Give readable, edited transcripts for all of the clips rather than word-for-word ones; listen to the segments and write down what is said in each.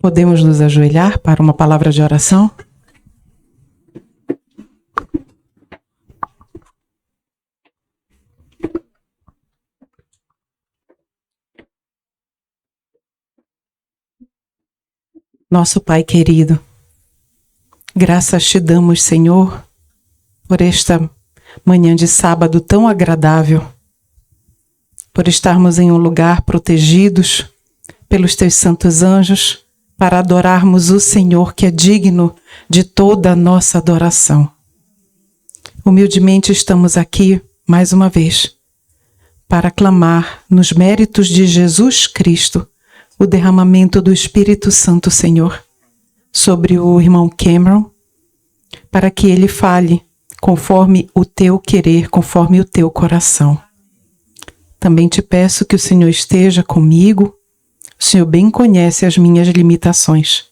Podemos nos ajoelhar para uma palavra de oração? Nosso Pai querido, graças te damos, Senhor, por esta manhã de sábado tão agradável, por estarmos em um lugar protegidos pelos teus santos anjos, para adorarmos o Senhor, que é digno de toda a nossa adoração. Humildemente estamos aqui, mais uma vez, para clamar nos méritos de Jesus Cristo o derramamento do Espírito Santo, Senhor, sobre o irmão Cameron, para que ele fale conforme o teu querer, conforme o teu coração. Também te peço que o Senhor esteja comigo. O Senhor bem conhece as minhas limitações.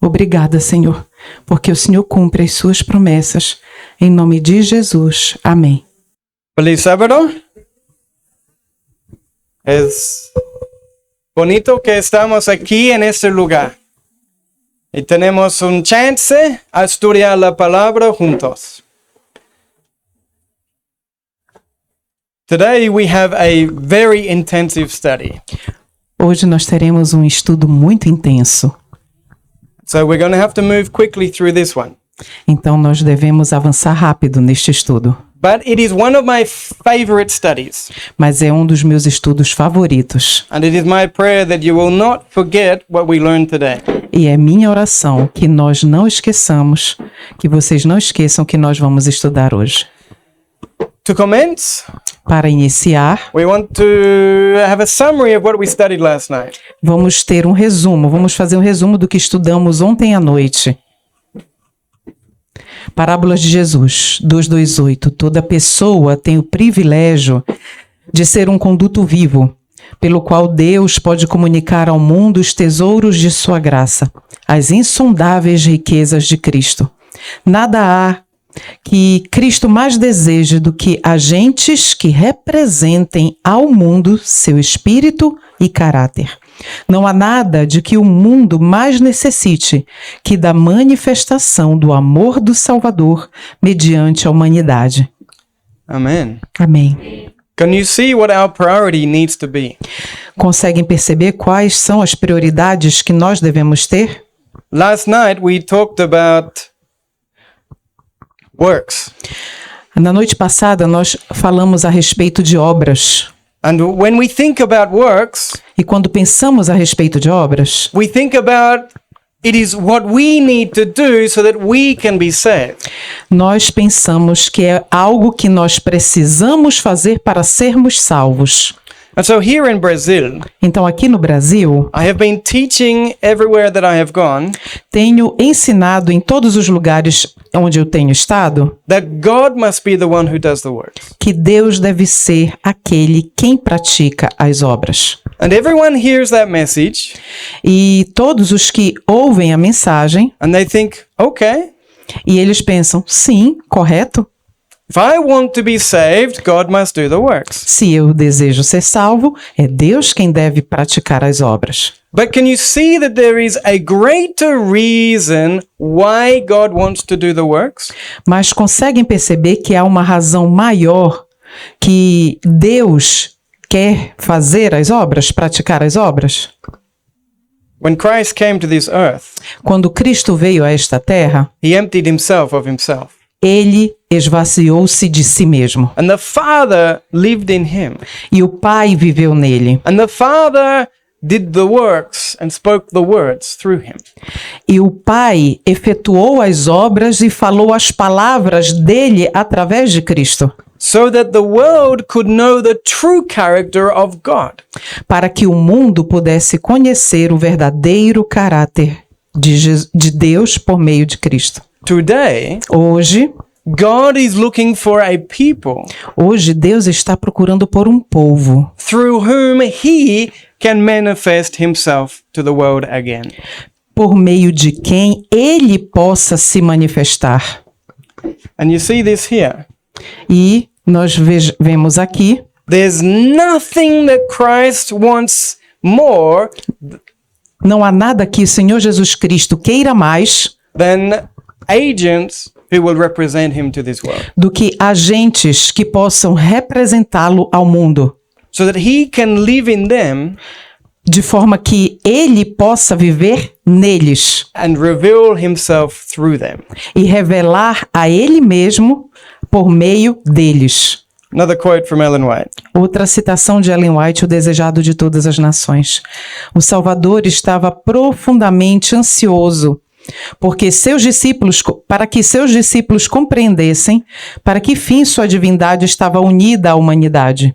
Obrigada, Senhor, porque o Senhor cumpre as suas promessas. Em nome de Jesus. Amém. Feliz sábado. Es bonito que estamos aquí en este lugar. Y tenemos un chance a estudiar la palabra juntos. Today we have a very intensive study. Hoje nós teremos um estudo muito intenso. So we're going to have to move quickly through this one. Então nós devemos avançar rápido neste estudo. But it is one of my favorite studies. Mas é um dos meus estudos favoritos. And it is my prayer that you will not forget what we learned today. E é minha oração que nós não esqueçamos, que vocês não esqueçam que nós vamos estudar hoje. To commence, Para iniciar, we want to have a summary of what we studied last night. vamos ter um resumo, vamos fazer um resumo do que estudamos ontem à noite. Parábolas de Jesus, 2:28. Toda pessoa tem o privilégio de ser um conduto vivo, pelo qual Deus pode comunicar ao mundo os tesouros de sua graça, as insondáveis riquezas de Cristo. Nada há que Cristo mais deseje do que agentes que representem ao mundo seu espírito e caráter. Não há nada de que o mundo mais necessite que da manifestação do amor do Salvador mediante a humanidade. Amen. Amém. Can you see what our priority needs to be? Conseguem perceber quais são as prioridades que nós devemos ter? Last night we talked about works. Na noite passada nós falamos a respeito de obras. And when we think about works, E quando pensamos a respeito de obras, we think about it is what we need to do so that we can be saved. nós pensamos que é algo que nós precisamos fazer para sermos salvos. And so here in Brazil, Então, aqui no Brasil, I have been teaching everywhere that I have gone tenho ensinado em todos os lugares onde eu tenho estado that God must be the one who does the works. que Deus deve ser aquele quem pratica as obras. And everyone hears that message E todos os que ouvem a mensagem, and they think, okay, e eles pensam, sim, correto? if I want to be saved, God must do the works. Se eu desejo ser salvo, é Deus quem deve praticar as obras. But can you see that there is a greater reason why God wants to do the works? Mas conseguem perceber que há uma razão maior que Deus quer fazer as obras, praticar as obras? When Christ came to this earth, Quando Cristo veio a esta terra, he emptied himself of himself. ele esvaziou-se de si mesmo. And the Father lived in him. E o Pai viveu nele. And the Father did the works and spoke the words through him. E o Pai efetuou as obras e falou as palavras dele através de Cristo, So that the world could know the true character of God. para que o mundo pudesse conhecer o verdadeiro caráter de Deus por meio de Cristo. Today, Hoje, God is looking for a people Deus está procurando por um povo through whom he can manifest himself to the world again. por meio de quem ele possa se manifestar. And you see this here. E nós vemos aqui, There's nothing that Christ wants more Não há nada que o Senhor Jesus Cristo queira mais than agents who will represent him to this world, do que agentes que possam representá-lo ao mundo, so that he can live in them de forma que ele possa viver neles and reveal himself through them. e revelar a ele mesmo por meio deles. Another quote from Ellen White. Outra citação de Ellen White, o desejado de todas as nações. O Salvador estava profundamente ansioso para que seus discípulos compreendessem para que fim sua divindade estava unida à humanidade.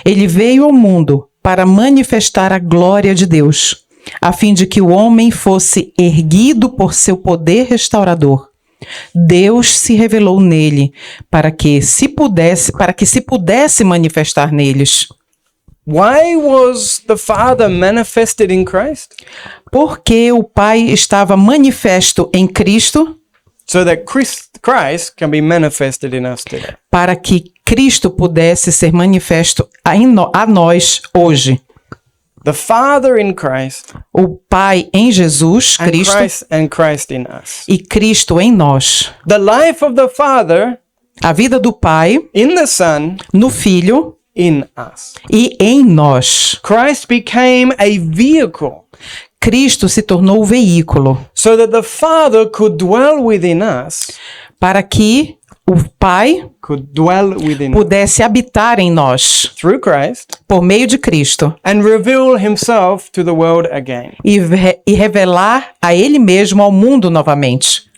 Ele veio ao mundo para manifestar a glória de Deus, a fim de que o homem fosse erguido por seu poder restaurador. Deus se revelou nele para que se pudesse manifestar neles. Why was the Father manifested in Christ? Porque o Pai estava manifesto em Cristo, So that Christ can be manifested in us today. para que Cristo pudesse ser manifesto a nós hoje. The Father in Christ, O Pai em Jesus Cristo and Christ in us. e Cristo em nós. The life of the Father A vida do Pai in the Son no Filho in us. e em nós. Christ became a vehicle Cristo se tornou o veículo so that the Father could dwell within us, para que o Pai pudesse habitar em nós through Christ por meio de Cristo and reveal himself to the world again. e revelar a Ele mesmo ao mundo novamente.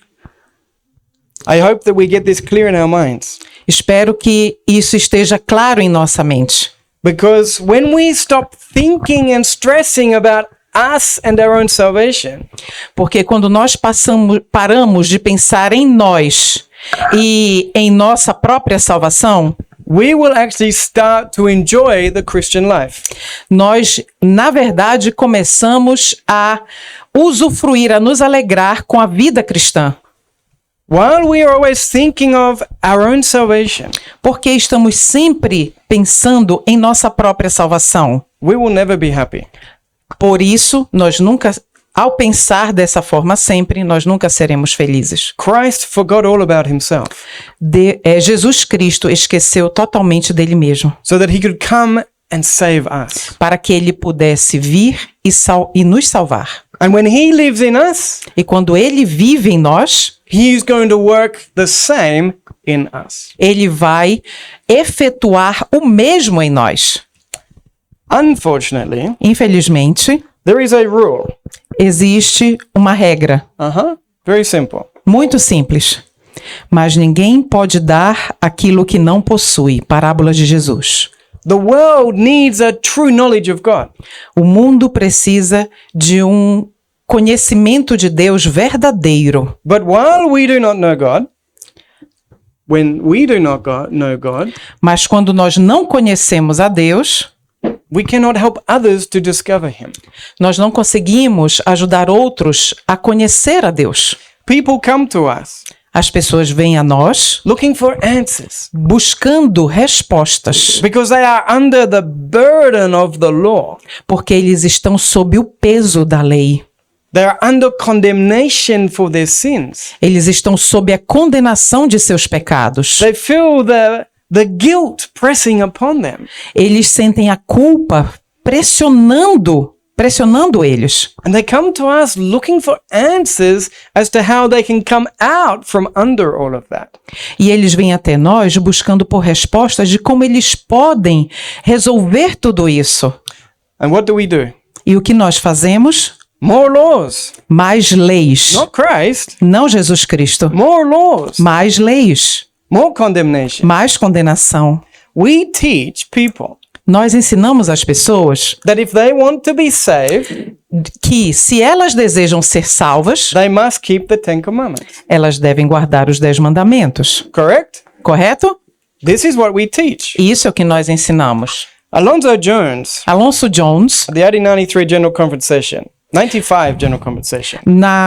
I hope that we get this clear in our minds. Espero que isso esteja claro em nossa mente. Because when we stop thinking and stressing about us and our own salvation, Porque quando nós paramos de pensar em nós e em nossa própria salvação, we will actually start to enjoy the Christian life. nós, na verdade, começamos a usufruir, a nos alegrar com a vida cristã. While we are always thinking of our own salvation, Porque estamos sempre pensando em nossa própria salvação. we will never be happy. Por isso, ao pensar dessa forma sempre, nós nunca seremos felizes. Christ forgot all about himself Jesus Cristo esqueceu totalmente dele mesmo, so that he could come and save us. para que ele pudesse vir e nos salvar. And when he lives in us, E quando ele vive em nós, he is going to work the same in us. ele vai efetuar o mesmo em nós. Unfortunately, Infelizmente, there is a rule. existe uma regra Very simple. muito simples. Mas ninguém pode dar aquilo que não possui. Parábola de Jesus. The world needs a true knowledge of God. O mundo precisa de um conhecimento de Deus verdadeiro. But while we do not know God, when we do not know God, Mas quando nós não conhecemos a Deus, we cannot help others to discover him. nós não conseguimos ajudar outros a conhecer a Deus. People come to us As pessoas vêm a nós looking for answers buscando respostas, because they are under the burden of the law. porque eles estão sob o peso da lei. They are under condemnation for their sins. Eles estão sob a condenação de seus pecados. They feel the guilt pressing upon them. Eles sentem a culpa pressionando eles. And they come to us looking for answers as to how they can come out from under all of that. E eles vêm até nós buscando por respostas de como eles podem resolver tudo isso. And what do we do? E o que nós fazemos? More laws. Mais leis. Not Christ. Não Jesus Cristo. More laws. Mais leis. More condemnation. Mais condenação. We teach people Nós ensinamos as pessoas that if they want to be saved, que, se elas desejam ser salvas, they must keep the Ten Commandments. elas devem guardar os 10 mandamentos. Correct? Correto? This is what we teach. Isso é o que nós ensinamos. Alonzo Jones, Alonso Jones, at the 1893 General Conference Session, 95 General Conference Session,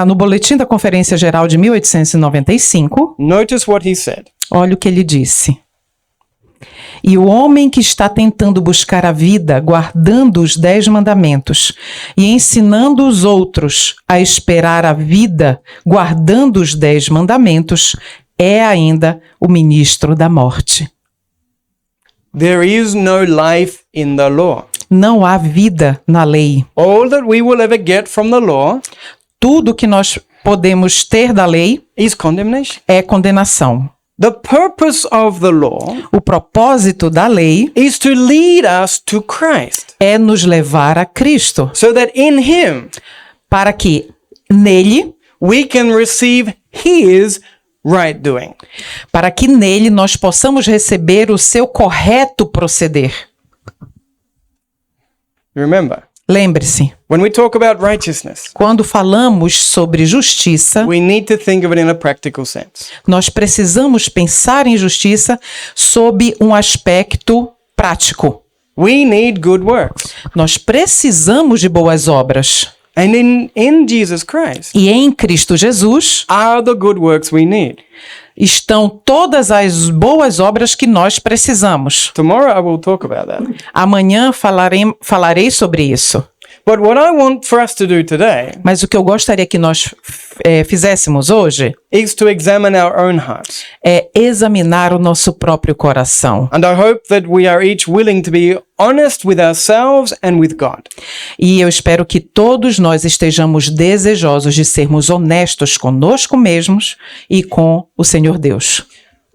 no boletim da Conferência Geral de 1895, notice what he said. olha o que ele disse. E o homem que está tentando buscar a vida, guardando os 10 mandamentos e ensinando os outros a esperar a vida, guardando os 10 mandamentos, é ainda o ministro da morte. There is no life in the law. Não há vida na lei. All that we will ever get from the law Tudo que nós podemos ter da lei is condemnation. é condenação. The purpose of the law O propósito da lei is to lead us to Christ, é nos levar a Cristo, so that in Him para que nele, we can receive His right doing. para que nele nós possamos receber o seu correto proceder. Remember, Lembre-se, when we talk about righteousness, quando falamos sobre justiça, we need to think of it in a practical sense. nós precisamos pensar em justiça sob um aspecto prático. We need good works. Nós precisamos de boas obras. And in Jesus Christ E em Cristo Jesus are the good works we need. estão todas as boas obras que nós precisamos. Tomorrow I will talk about that. Amanhã falarei sobre isso. But what I want for us to do today Mas o que eu gostaria que nós fizéssemos hoje is to examine our own hearts. é examinar o nosso próprio coração. And I hope that we are each willing to be honest with ourselves and with God. E eu espero que todos nós estejamos desejosos de sermos honestos conosco mesmos e com o Senhor Deus.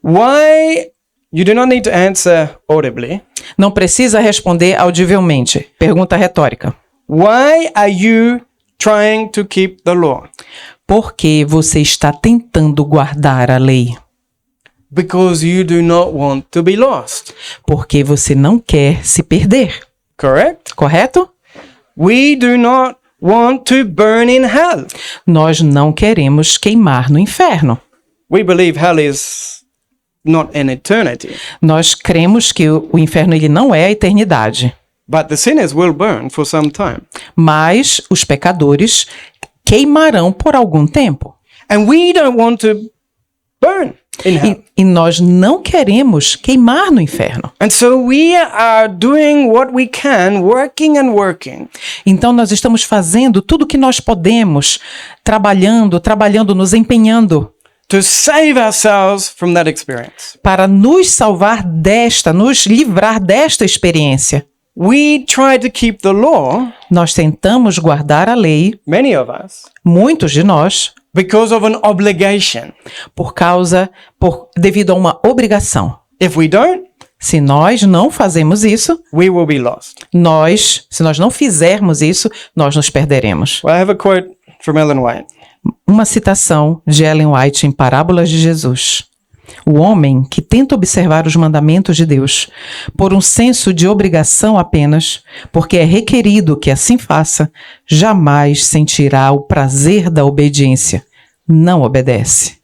Why? You do not need to answer audibly. Não precisa responder audivelmente. Pergunta retórica. Why are you trying to keep the law? Por que você está tentando guardar a lei? Because you do not want to be lost. Porque você não quer se perder. Correct? Correto? We do not want to burn in hell. Nós não queremos queimar no inferno. We believe hell is not an eternity, Nós cremos que o inferno ele não é a eternidade. but the sinners will burn for some time. Mas os pecadores queimarão por algum tempo. And we don't want to burn in hell. E nós não queremos queimar no inferno. And so we are doing what we can, working and working, Então nós estamos fazendo tudo o que nós podemos, trabalhando, nos empenhando to save ourselves from that experience. para nos salvar nos livrar desta experiência. We try to keep the law, Nós tentamos guardar a lei, many of us, muitos de nós, because of an obligation. devido a uma obrigação. If we don't, Se nós não fazemos isso, we will be lost. se nós não fizermos isso, nós nos perderemos. Well, I have a quote from Ellen White. Uma citação de Ellen White em Parábolas de Jesus. O homem que tenta observar os mandamentos de Deus por um senso de obrigação apenas, porque é requerido que assim faça, jamais sentirá o prazer da obediência. Não obedece.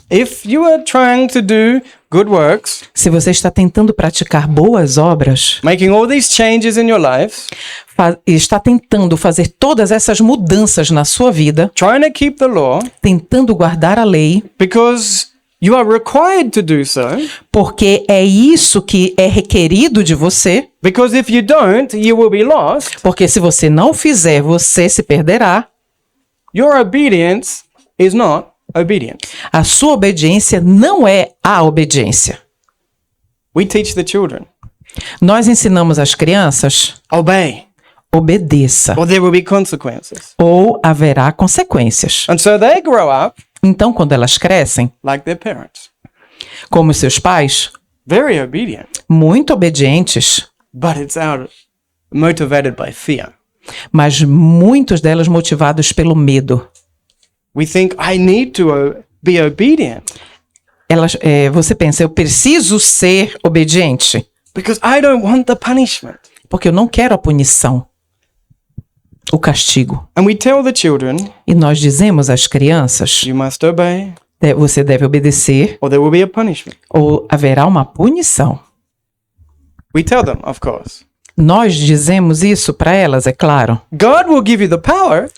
If you are trying to do good works, Se você está tentando praticar boas obras, making all these changes in your life, está tentando fazer todas essas mudanças na sua vida, trying to keep the law, tentando guardar a lei, because you are required to do so, porque é isso que é requerido de você, because if you don't, you will be lost, porque se você não fizer, você se perderá. your obedience is not obedience. A sua obediência não é a obediência. We teach the children, Nós ensinamos às crianças, obey, obedeça, or there will be consequences. ou haverá consequências. And so they grow up Então, quando elas crescem, like their parents, como seus pais, very obedient, muito obedientes, but it's motivated by fear. mas muitos delas motivados pelo medo. We think, I need to be obedient Você pensa, eu preciso ser obediente, because I don't want the punishment. porque eu não quero a punição, o castigo. And we tell the children, E nós dizemos às crianças, you must obey, você deve obedecer, or there will be a punishment. ou haverá uma punição. We tell them, of course. Nós dizemos isso para elas, é claro. God will give you the power,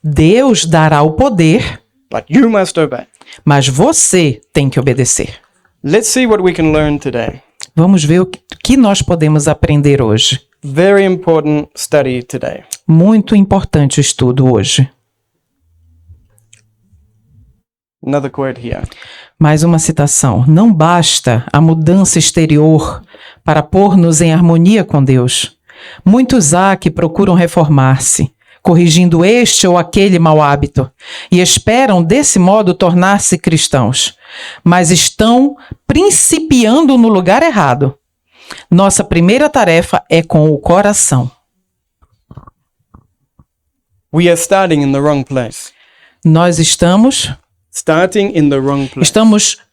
Deus dará o poder, but you must obey. mas você tem que obedecer. Let's see what we can learn today. Vamos ver o que nós podemos aprender hoje. Very important study today. Muito importante o estudo hoje. Another quote here. Mais uma citação. Não basta a mudança exterior para pôr-nos em harmonia com Deus. Muitos há que procuram reformar-se, corrigindo este ou aquele mau hábito, e esperam desse modo tornar-se cristãos, mas estão principiando no lugar errado. Nossa primeira tarefa é com o coração. We are starting in the wrong place. Nós estamos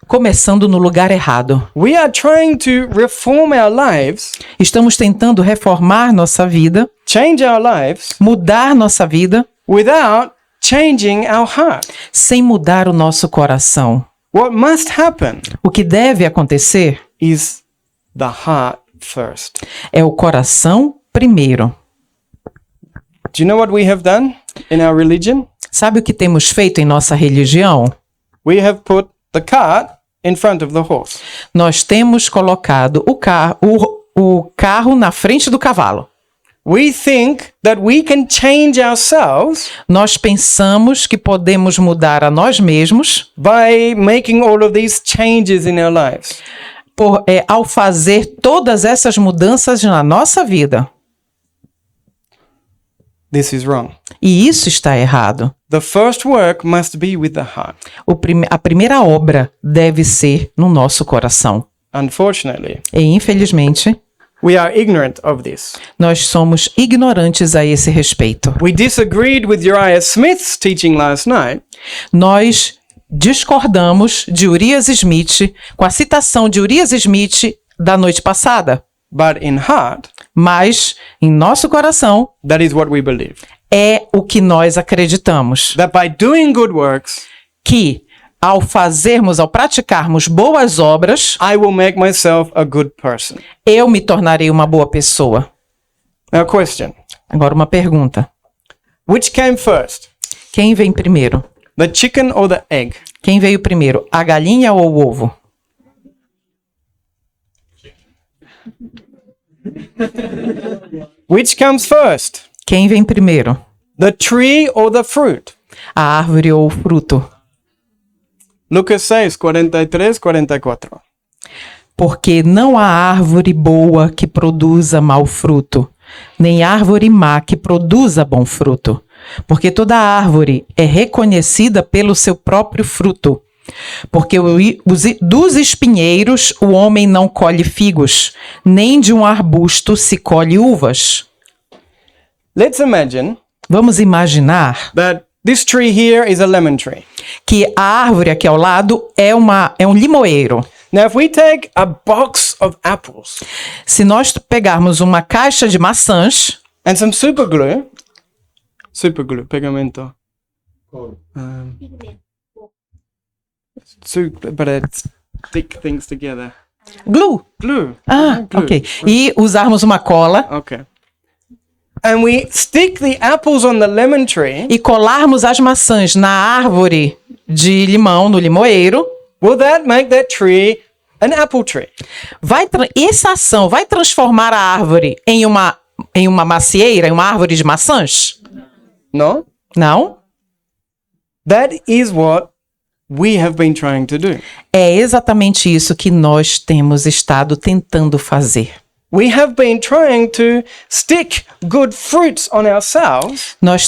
começando no lugar errado. We are trying to reform our lives, Estamos tentando reformar nossa vida, change our lives, mudar nossa vida, without changing our heart. sem mudar o nosso coração. What must happen O que deve acontecer is the heart first. é o coração primeiro. Do you know what we have done in our religion? Sabe o que temos feito em nossa religião? We have put the cart in front of the horse. Nós temos colocado o carro na frente do cavalo. We think that we can change ourselves Nós pensamos que podemos mudar a nós mesmos by making all of these changes in our lives. ao fazer todas essas mudanças na nossa vida. This is wrong. E isso está errado. The first work must be with the heart. A primeira obra deve ser no nosso coração. Unfortunately, E, infelizmente, we are ignorant of this. nós somos ignorantes a esse respeito. We disagreed with Uriah Smith's teaching last night Nós discordamos de Urias Smith com a citação de Urias Smith da noite passada. but in heart, Mas, em nosso coração, that is what we believe. é o que nós acreditamos. That by doing good works, Que, ao praticarmos boas obras, I will make myself a good person. eu me tornarei uma boa pessoa. Now, question. Agora uma pergunta. Which came first, Quem vem primeiro? the chicken or the egg? Quem veio primeiro, a galinha ou o ovo? Which comes first, Quem vem primeiro, the tree or the fruit? a árvore ou o fruto? Lucas 6, 43, 44. Porque não há árvore boa que produza mau fruto, nem árvore má que produza bom fruto. Porque toda árvore é reconhecida pelo seu próprio fruto. Porque dos espinheiros o homem não colhe figos, nem de um arbusto se colhe uvas. Let's imagine Vamos imaginar that this tree here is a lemon tree. que a árvore aqui ao lado é um limoeiro. Now, if we take a box of apples Se nós pegarmos uma caixa de maçãs and some super glue, pegamento, para stick things together. glue. Glue. Glue. Ok. E usarmos uma cola Okay. And we stick the apples on the lemon tree. e colarmos as maçãs na árvore de limão, no limoeiro, Will that make that tree an apple tree? essa ação vai transformar a árvore em uma macieira, em uma árvore de maçãs? No. Não? That is what we have been trying to do. É exatamente isso que nós temos estado tentando fazer. We have been trying to stick good fruits on ourselves Nós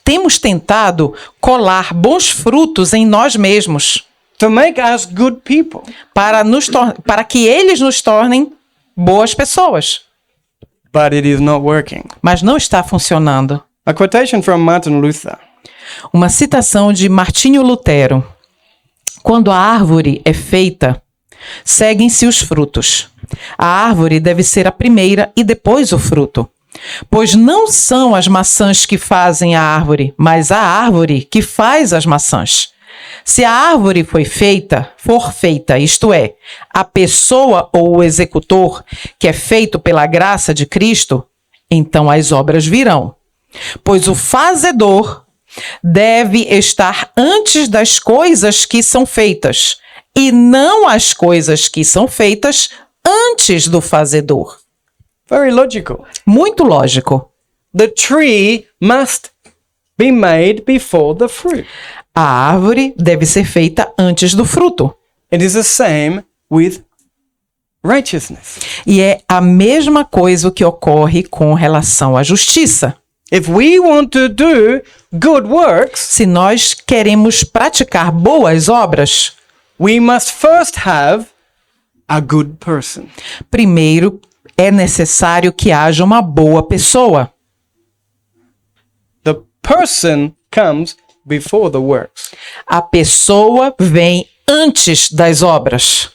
temos tentado colar bons frutos em nós mesmos to make us good people. para que eles nos tornem boas pessoas. But it is not working. Mas não está funcionando. A quotation from Martin Luther. Uma citação de Martinho Lutero. Quando a árvore é feita, seguem-se os frutos. A árvore deve ser a primeira e depois o fruto. Pois não são as maçãs que fazem a árvore, mas a árvore que faz as maçãs. Se a árvore for feita, isto é, a pessoa ou o executor, que é feito pela graça de Cristo, então as obras virão. Pois o fazedor deve estar antes das coisas que são feitas. e não as coisas que são feitas antes do fazedor. Very logical. Muito lógico. The tree must be made before the fruit. A árvore deve ser feita antes do fruto. It is the same with righteousness. E é a mesma coisa que ocorre com relação à justiça. If we want to do good works, Se nós queremos praticar boas obras, we must first have a good person. primeiro é necessário que haja uma boa pessoa. The person comes before the works. A pessoa vem antes das obras.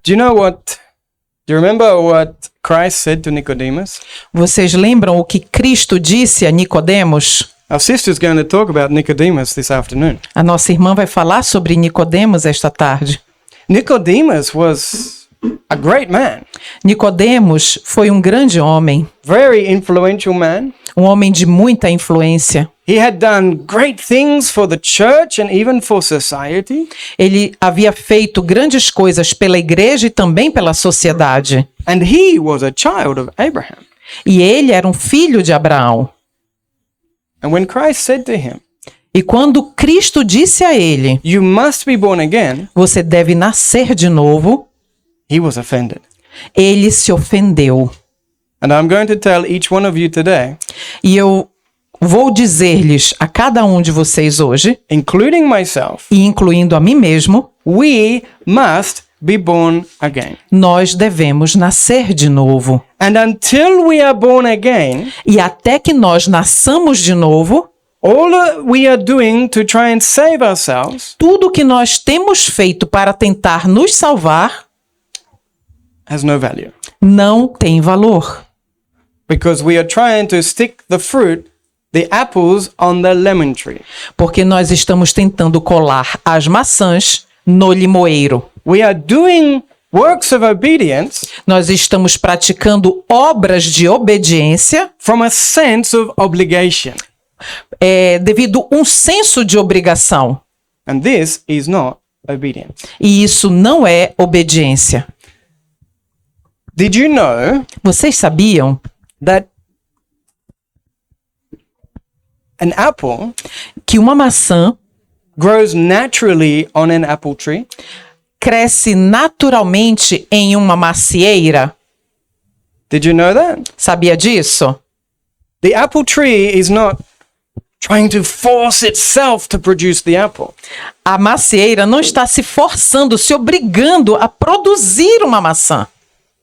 Do you remember what Christ said to Nicodemus? Vocês lembram o que Cristo disse a Nicodemos? Our sister's going to talk about Nicodemus this afternoon. A nossa irmã vai falar sobre Nicodemos esta tarde. Nicodemus was a great man, Nicodemos foi um grande homem, very influential man. um homem de muita influência. He had done great things for the church and even for society. Ele havia feito grandes coisas pela igreja e também pela sociedade. And he was a child of Abraham. E ele era um filho de Abraão. And when Christ said to him, E quando Cristo disse a ele, "You must be born again," você deve nascer de novo, he was offended. ele se ofendeu. And I'm going to tell each one of you today, E eu vou dizer-lhes a cada um de vocês hoje, including myself, e incluindo a mim mesmo, we must be born again. nós devemos nascer de novo. And until we are born again, E até que nós nasçamos de novo, all that we are doing to try and save ourselves tudo que nós temos feito para tentar nos salvar has no value. não tem valor. Because we are trying to stick the fruit, the apples, on the lemon tree. Porque nós estamos tentando colar as maçãs no limoeiro. We are doing works of obedience Nós estamos praticando obras de obediência from a sense of obligation. devido a um senso de obrigação. And this is not obedience. E isso não é obediência. Did you know Vocês sabiam that an apple que uma maçã grows naturally on an apple tree? cresce naturalmente em uma macieira? Did you know that? Sabia disso? The apple tree is not trying to force itself to produce the apple. A macieira não está se forçando, se obrigando a produzir uma maçã.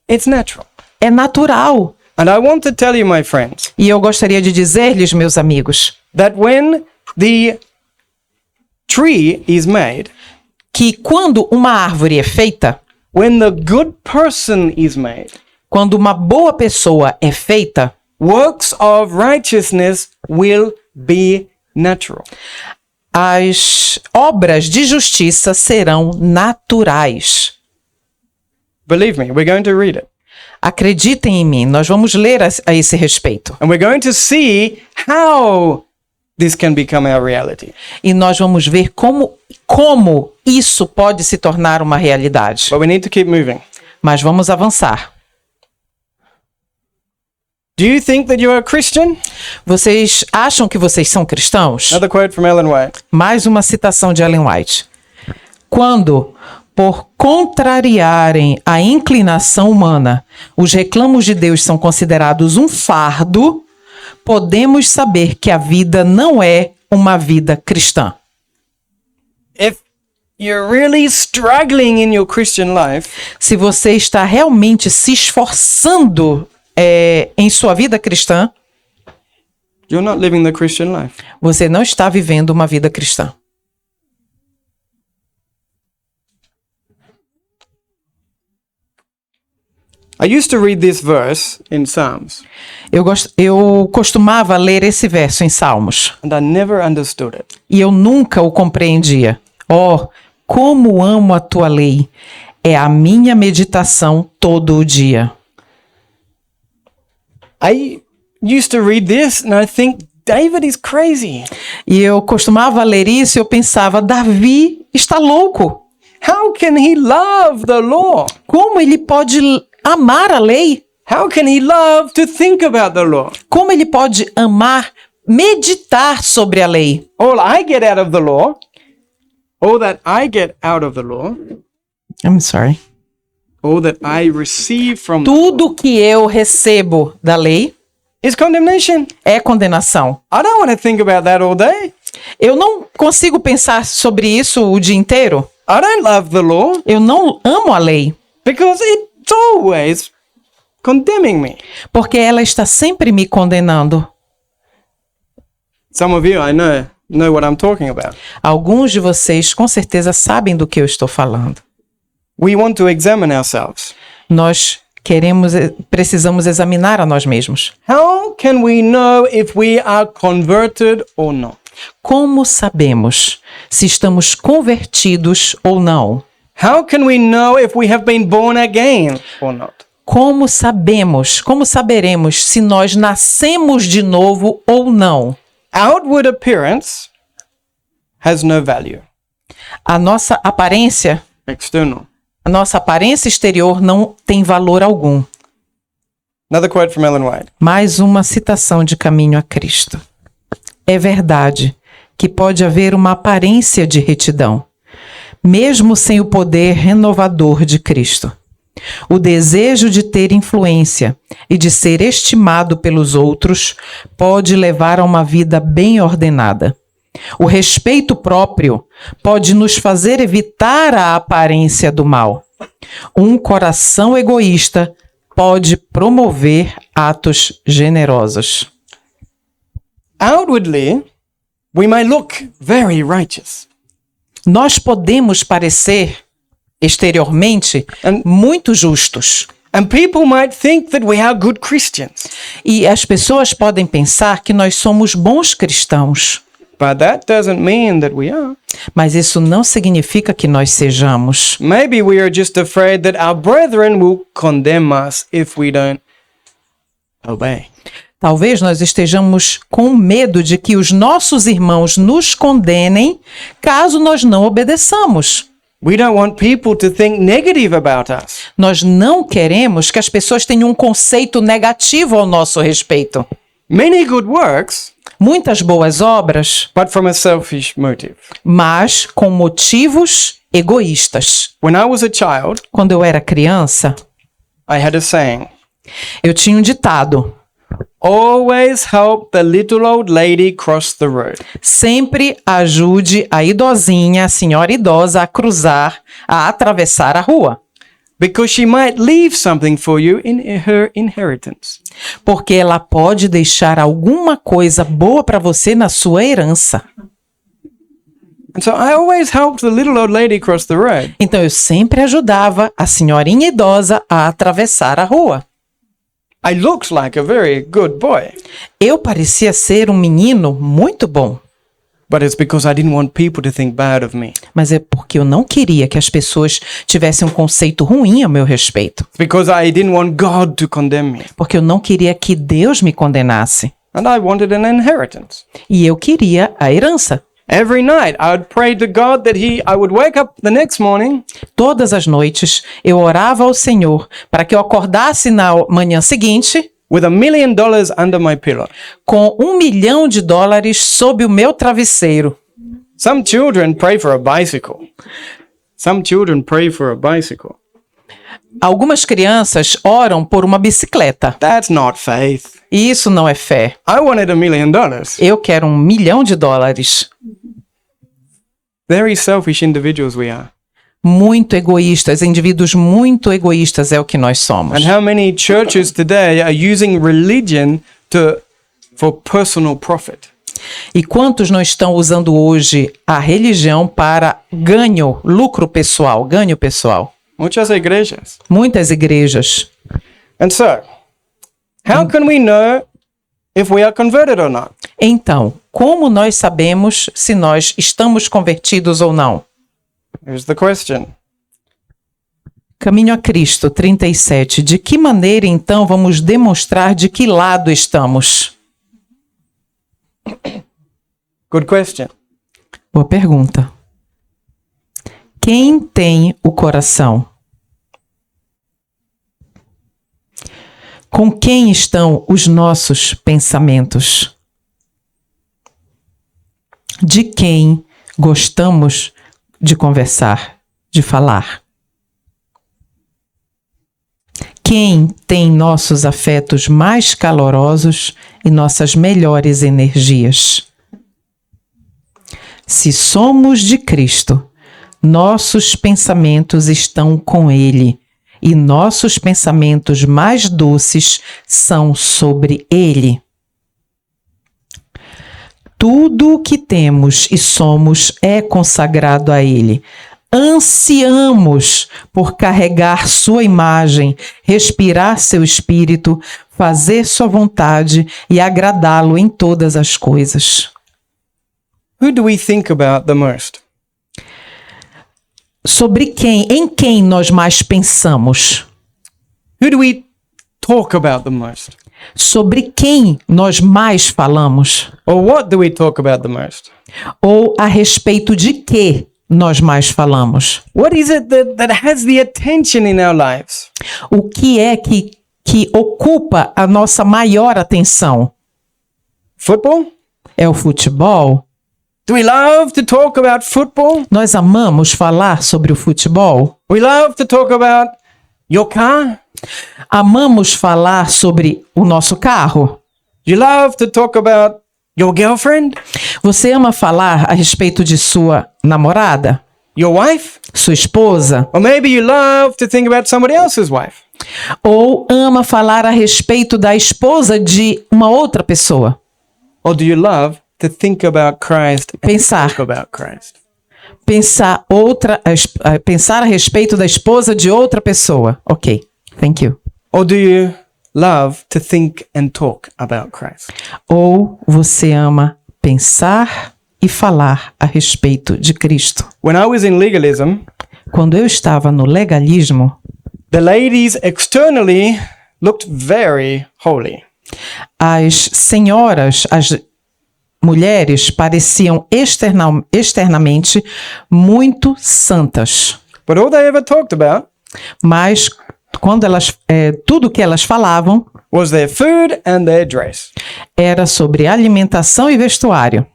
It's natural. É natural. And I want to tell you, my friends, E eu gostaria de dizer-lhes, meus amigos, that when the tree is made, que quando uma árvore é feita, when the good person is made, quando uma boa pessoa é feita, works of righteousness will be natural. as obras de justiça serão naturais. Believe me, we're going to read it. Acreditem em mim, nós vamos ler a esse respeito. And we're going to see how this can become our reality. E nós vamos ver como isso pode se tornar uma realidade. But we need to keep moving. Mas vamos avançar. Do you think that you are a Christian? Vocês acham que vocês são cristãos? Another quote from Ellen White. Mais uma citação de Ellen White. Quando, por contrariarem a inclinação humana, os reclamos de Deus são considerados um fardo, podemos saber que a vida não é uma vida cristã. If you're really struggling in your Christian life, Se você está realmente se esforçando em sua vida cristã, you're not living the Christian life. você não está vivendo uma vida cristã. I used to read this verse in Psalms, Eu costumava ler esse verso em Salmos and I never understood it. e eu nunca o compreendia. Oh, como amo a tua lei! É a minha meditação todo o dia. I used to read this and I think, David is crazy. E eu costumava ler isso e eu pensava, Davi está louco. How can he love the law? Como ele pode amar a lei? How can he love to think about the law? Como ele pode amar meditar sobre a lei? All I get out of the law, all that I get out of the law, I'm sorry. all that I receive from the law Tudo que eu recebo da lei is condemnation. é condenação. I don't want to think about that all day. Eu não consigo pensar sobre isso o dia inteiro. I don't love the law Eu não amo a lei, because it's always condemning me. porque ela está sempre me condenando. Some of you, I know what I'm talking about. Alguns de vocês com certeza sabem do que eu estou falando. We want to examine ourselves. Nós precisamos examinar a nós mesmos. How can we know if we are converted or not? Como sabemos se estamos convertidos ou não? How can we know if we have been born again or not? Como saberemos se nós nascemos de novo ou não? Outward appearance has no value. A nossa aparência exterior não tem valor algum. Another quote from Ellen White. Mais uma citação de Caminho a Cristo. É verdade que pode haver uma aparência de retidão, mesmo sem o poder renovador de Cristo. O desejo de ter influência e de ser estimado pelos outros pode levar a uma vida bem ordenada. O respeito próprio pode nos fazer evitar a aparência do mal. Um coração egoísta pode promover atos generosos. Outwardly, we may look very righteous. Nós podemos parecer, exteriormente, muito justos. And people might think that we are good Christians. E as pessoas podem pensar que nós somos bons cristãos. But that doesn't mean that we are. Mas isso não significa que nós sejamos. Maybe we are just afraid that our brethren will condemn us if we don't obey. Talvez nós estejamos com medo de que os nossos irmãos nos condenem caso nós não obedeçamos. We don't want people to think negative about us. Nós não queremos que as pessoas tenham um conceito negativo ao nosso respeito. Many good works, Muitas boas obras, but from a selfish motive. mas com motivos egoístas. When I was a child, Quando eu era criança, I had a saying. eu tinha um ditado: Always help the little old lady cross the road. sempre ajude a idosinha, a senhora idosa, a atravessar a rua. Because she might leave something for you in her inheritance. Porque ela pode deixar alguma coisa boa para você na sua herança. And so I always helped the little old lady cross the road. Então eu sempre ajudava a senhorinha idosa a atravessar a rua. I looked like a very good boy. Eu parecia ser um menino muito bom. But it's because I didn't want people to think bad of me. Mas é porque eu não queria que as pessoas tivessem um conceito ruim a meu respeito. It's because I didn't want God to condemn me. Porque eu não queria que Deus me condenasse. And I wanted an inheritance. E eu queria a herança. Every night I would pray to God that I would wake up the next morning. Todas as noites eu orava ao Senhor para que eu acordasse na manhã seguinte with $1 million under my pillow. com $1 milhão sob o meu travesseiro. Some children pray for a bicycle. Some children pray for a bicycle. Algumas crianças oram por uma bicicleta. That's not faith. E isso não é fé. I wanted $1 million. Eu quero $1 milhão. Very selfish individuals we are. Muito egoístas, indivíduos muito egoístas é o que nós somos. And how many churches today are using religion for personal profit? E quantos não estão usando hoje a religião para lucro pessoal, ganho pessoal? Muchas igrejas. Muitas igrejas. And so, how can we know if we are converted or not? Então, como nós sabemos se nós estamos convertidos ou não? Here's the question. Caminho a Cristo 37. De que maneira, então, vamos demonstrar de que lado estamos? Good question. Boa pergunta. Quem tem o coração? Com quem estão os nossos pensamentos? De quem gostamos de conversar, de falar? Quem tem nossos afetos mais calorosos e nossas melhores energias? Se somos de Cristo, nossos pensamentos estão com Ele e nossos pensamentos mais doces são sobre Ele. Tudo o que temos e somos é consagrado a Ele. Ansiamos por carregar sua imagem, respirar seu espírito, fazer sua vontade e agradá-lo em todas as coisas. Who do we think about the most? Em quem nós mais pensamos? Who do we talk about the most? Sobre quem nós mais falamos? Or what do we talk about the most? Ou a respeito de que nós mais falamos? What is it that has the attention in our lives? O que é que ocupa a nossa maior atenção? Football? É o futebol? Do we love to talk about football? Nós amamos falar sobre o futebol? We love to talk about your car? Amamos falar sobre o nosso carro? You love to talk about your girlfriend? Você ama falar a respeito de sua namorada? Your wife? Sua esposa? Or maybe you love to think about somebody else's wife? Ou ama falar a respeito da esposa de uma outra pessoa? Or do you love to think about Christ and Pensar. talk about Christ? Pensar a respeito da esposa de outra pessoa. Ok, thank you. Or do you love to think and talk about Christ? Ou você ama pensar e falar a respeito de Cristo? When I was in legalism, Quando eu estava no legalismo, the ladies externally looked very holy. as senhoras, as mulheres pareciam externamente muito santas. But all they ever talked about Mas quando tudo que elas falavam was their food and their dress. era sobre alimentação e vestuário.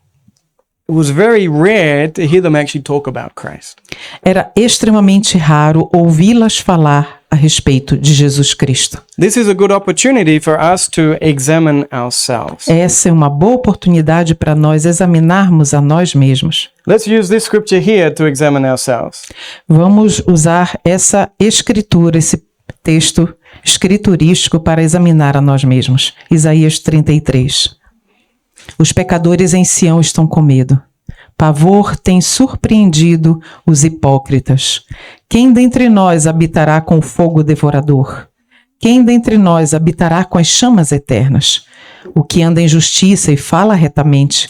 It was very rare to hear them actually talk about Christ. Era extremamente raro ouvi-las falar a respeito de Jesus Cristo. This is a good opportunity for us to examine ourselves. Essa é uma boa oportunidade para nós examinarmos a nós mesmos. Let's use this scripture here to examine ourselves. Vamos usar essa escritura, esse texto escriturístico para examinar a nós mesmos. Isaías 33. Os pecadores em Sião estão com medo. Pavor tem surpreendido os hipócritas. Quem dentre nós habitará com o fogo devorador? Quem dentre nós habitará com as chamas eternas? O que anda em justiça e fala retamente,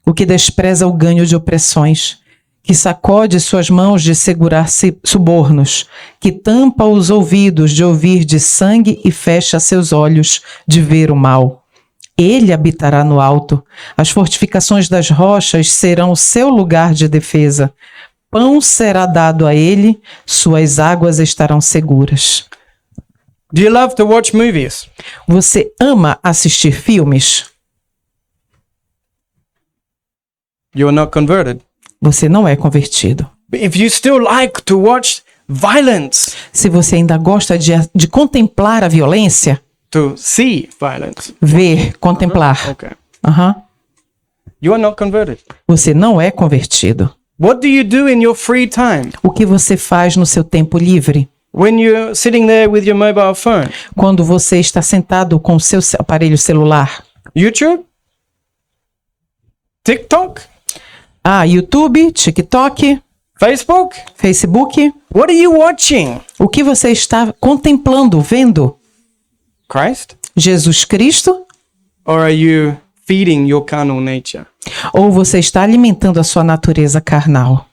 o que despreza o ganho de opressões, que sacode suas mãos de segurar subornos, que tampa os ouvidos de ouvir de sangue e fecha seus olhos de ver o mal. Ele habitará no alto, as fortificações das rochas serão o seu lugar de defesa. Pão será dado a ele, suas águas estarão seguras. Do you love to watch movies? Você ama assistir filmes? You are not converted. Você não é convertido. But if you still like to watch violence, Se você ainda gosta de contemplar a violência, to see violence, ver, contemplar, okay, you are not converted. Você não é convertido. What do you do in your free time? O que você faz no seu tempo livre? When you're sitting there with your mobile phone? Quando você está sentado com o seu aparelho celular? YouTube? TikTok? YouTube, TikTok, Facebook? Facebook. What are you watching? O que você está contemplando, vendo? Christ? Jesus Cristo? Or are you feeding your carnal nature? Ou você está alimentando a sua natureza carnal?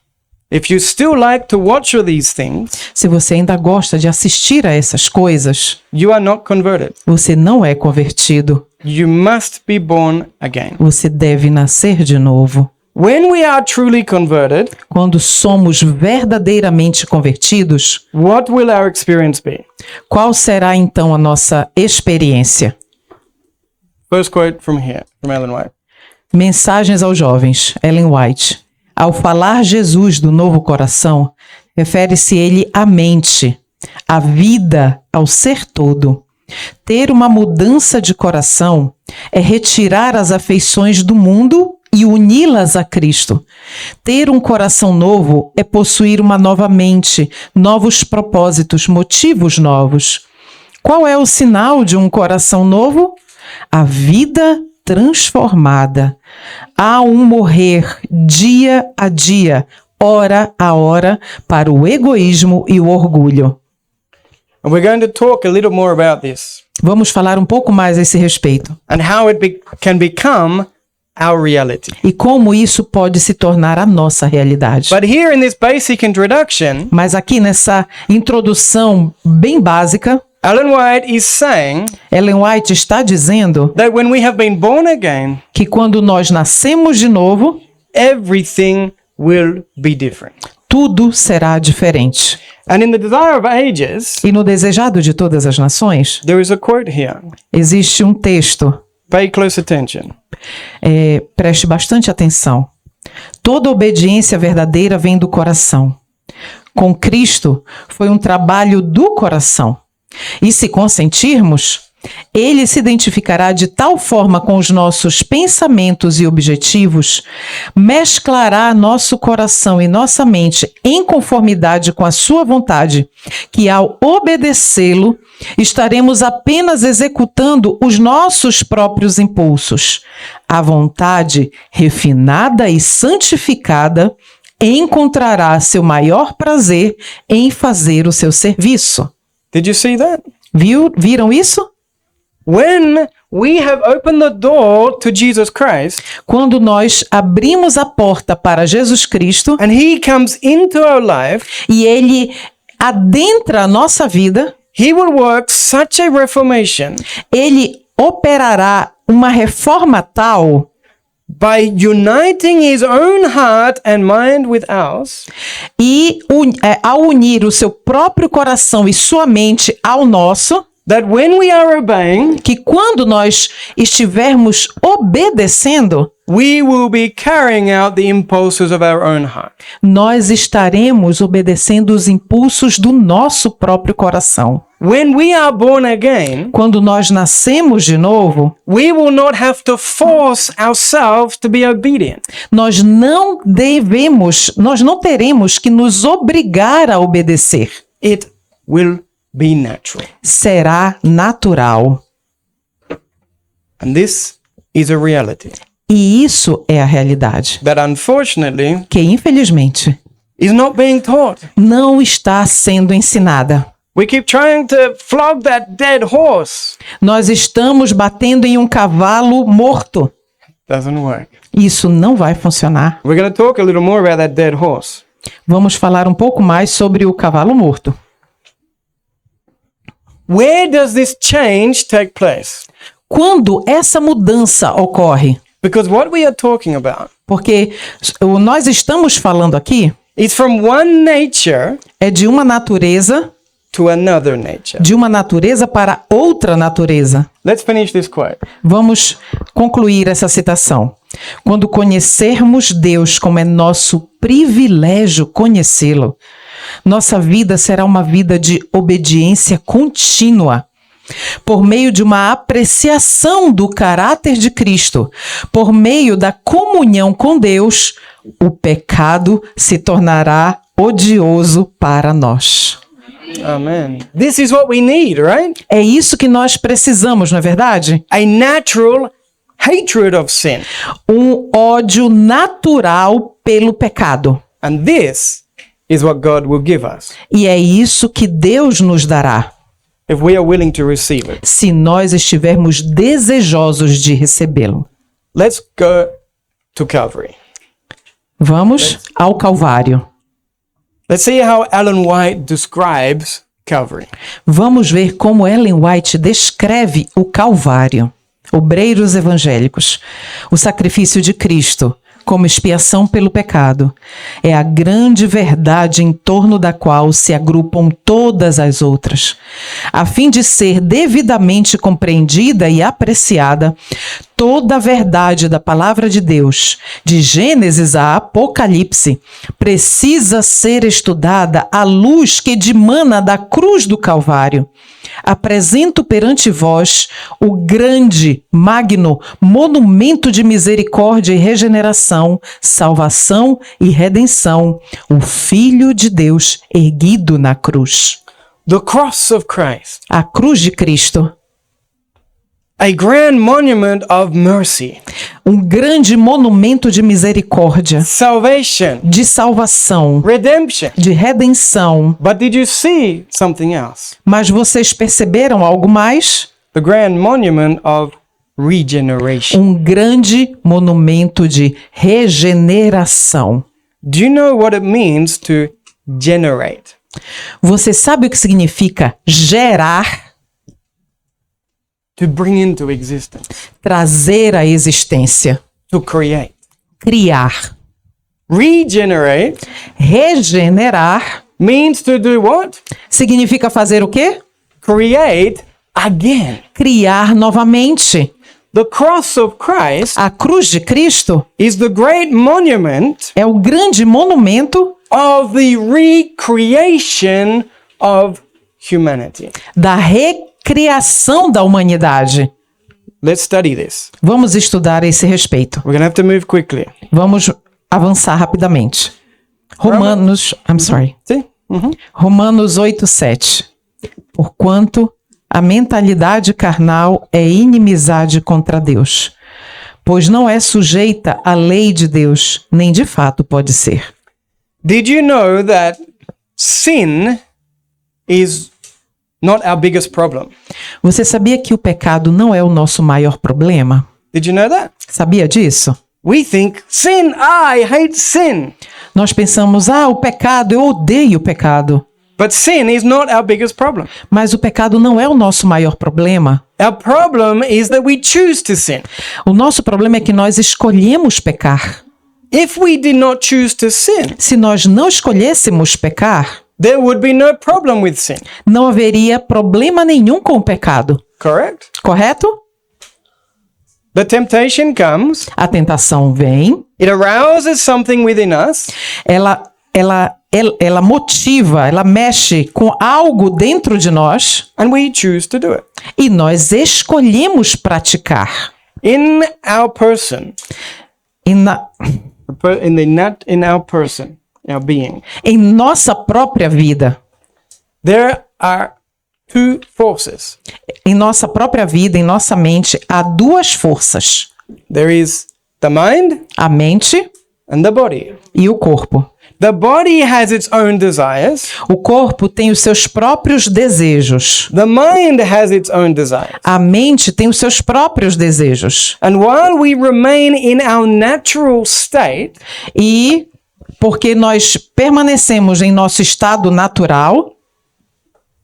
If you still like to watch all these things, Se você ainda gosta de assistir a essas coisas, you are not converted. você não é convertido. You must be born again. Você deve nascer de novo. When we are truly converted, Quando somos verdadeiramente convertidos, what will our experience be? qual será então a nossa experiência? First quote from here, from Ellen White. Mensagens aos jovens, Ellen White. Ao falar Jesus do novo coração, refere-se ele à mente, à vida, ao ser todo. Ter uma mudança de coração é retirar as afeições do mundo e uni-las a Cristo. Ter um coração novo é possuir uma nova mente, novos propósitos, motivos novos. Qual é o sinal de um coração novo? A vida transformada. Há um morrer dia a dia, hora a hora, para o egoísmo e o orgulho. And we're going to talk a little more about this Vamos falar um pouco mais a esse respeito. and how it can become our reality. E como isso pode se tornar a nossa realidade. But here in this basic introduction, Mas aqui nessa introdução bem básica, Ellen White is saying Ellen White está dizendo that when we have been born again, que quando nós nascemos de novo, everything will be different. tudo será diferente. And in the Desire of Ages, E no Desejado de Todas as Nações, there is a quote here. existe um texto. Pay close attention. Preste bastante atenção. Toda obediência verdadeira vem do coração. Com Cristo, foi um trabalho do coração. E se consentirmos, ele se identificará de tal forma com os nossos pensamentos e objetivos, mesclará nosso coração e nossa mente em conformidade com a sua vontade, que ao obedecê-lo, estaremos apenas executando os nossos próprios impulsos. A vontade refinada e santificada encontrará seu maior prazer em fazer o seu serviço. Did you see that? Viram isso? When we have opened the door to Jesus Christ Quando nós abrimos a porta para Jesus Cristo and he comes into our life, e ele adentra a nossa vida, he will work such a reformation ele operará uma reforma tal by uniting his own heart and mind with ours, e ao unir o seu próprio coração e sua mente ao nosso, that when we are obeying, que quando nós estivermos obedecendo, we will be carrying out the impulses of our own heart. nós estaremos obedecendo os impulsos do nosso próprio coração. When we are born again, Quando nós nascemos de novo, we will not have to force ourselves to be obedient. nós não teremos que nos obrigar a obedecer. It will be natural. Será natural. And this is a reality E isso é a realidade, that unfortunately que infelizmente is not being taught. não está sendo ensinada. We keep trying to flog that dead horse. Nós estamos batendo em um cavalo morto. Doesn't work. Isso não vai funcionar. We're going to talk a little more about that dead horse. Vamos falar um pouco mais sobre o cavalo morto. Where does this change take place? Quando essa mudança ocorre? Because what we are talking about Porque nós estamos falando aqui is from one nature é de uma natureza, to another nature. de uma natureza para outra natureza. Let's finish this quote. Vamos concluir essa citação. Quando conhecermos Deus como é nosso privilégio conhecê-lo, nossa vida será uma vida de obediência contínua. Por meio de uma apreciação do caráter de Cristo, por meio da comunhão com Deus, o pecado se tornará odioso para nós. Amen. This is what we need, right? É isso que nós precisamos, não é verdade? A natural hatred of sin. Um ódio natural pelo pecado. And this is what God will give us E é isso que Deus nos dará, if we are willing to receive it. se nós estivermos desejosos de recebê-lo. Let's go to Calvary. Vamos ao Calvário. Let's see how Ellen White describes Calvary. Vamos ver como Ellen White descreve o Calvário. obreiros evangélicos, o sacrifício de Cristo como expiação pelo pecado é a grande verdade em torno da qual se agrupam todas as outras. A fim de ser devidamente compreendida e apreciada, toda a verdade da palavra de Deus, de Gênesis a Apocalipse, precisa ser estudada à luz que dimana da cruz do Calvário. Apresento perante vós o grande, magno, monumento de misericórdia e regeneração, salvação e redenção, o Filho de Deus erguido na cruz. The cross of Christ. A cruz de Cristo. A grand monument of mercy. Um grande monumento de misericórdia, Salvation. de salvação, Redemption. de redenção. But did you see something else? Mas vocês perceberam algo mais? The grand monument of regeneration. Um grande monumento de regeneração. Do you know what it means to generate? Você sabe o que significa gerar, To bring into existence. trazer à existência, To create. criar? Regenerate Regenerar means to do what? significa fazer o quê? Create again. Criar novamente. The cross of Christ A cruz de Cristo is the great monument é o grande monumento of the recreation of humanity. da recriação da humanidade. Let's study this. Vamos estudar a esse respeito. We're going to have to move quickly. Vamos avançar rapidamente. Romanos 8:7. Porquanto a mentalidade carnal é inimizade contra Deus, pois não é sujeita à lei de Deus, nem de fato pode ser. Did you know that sin is not our biggest problem? Você sabia que o pecado não é o nosso maior problema? Did you know that? Sabia disso? We think sin, I hate sin. Nós pensamos, o pecado, eu odeio o pecado. But sin is not our biggest problem. Mas o pecado não é o nosso maior problema. Our problem is that we choose to sin. O nosso problema é que nós escolhemos pecar. If we did not choose to sin, Se nós não escolhêssemos pecar, there would be no problem with sin. não haveria problema nenhum com o pecado. Correct? Correto? The temptation comes, A tentação vem, it arouses something within us, ela motiva, ela mexe com algo dentro de nós and we choose to do it. e nós escolhemos praticar. In our person, in our person, our being, Em nossa própria vida, there are two forces. em nossa própria vida, em nossa mente, há duas forças: There is the mind a mente and the body. e o corpo. The body has its own desires. O corpo tem os seus próprios desejos. The mind has its own desires. A mente tem os seus próprios desejos. And while we remain in our natural state, E porque nós permanecemos em nosso estado natural,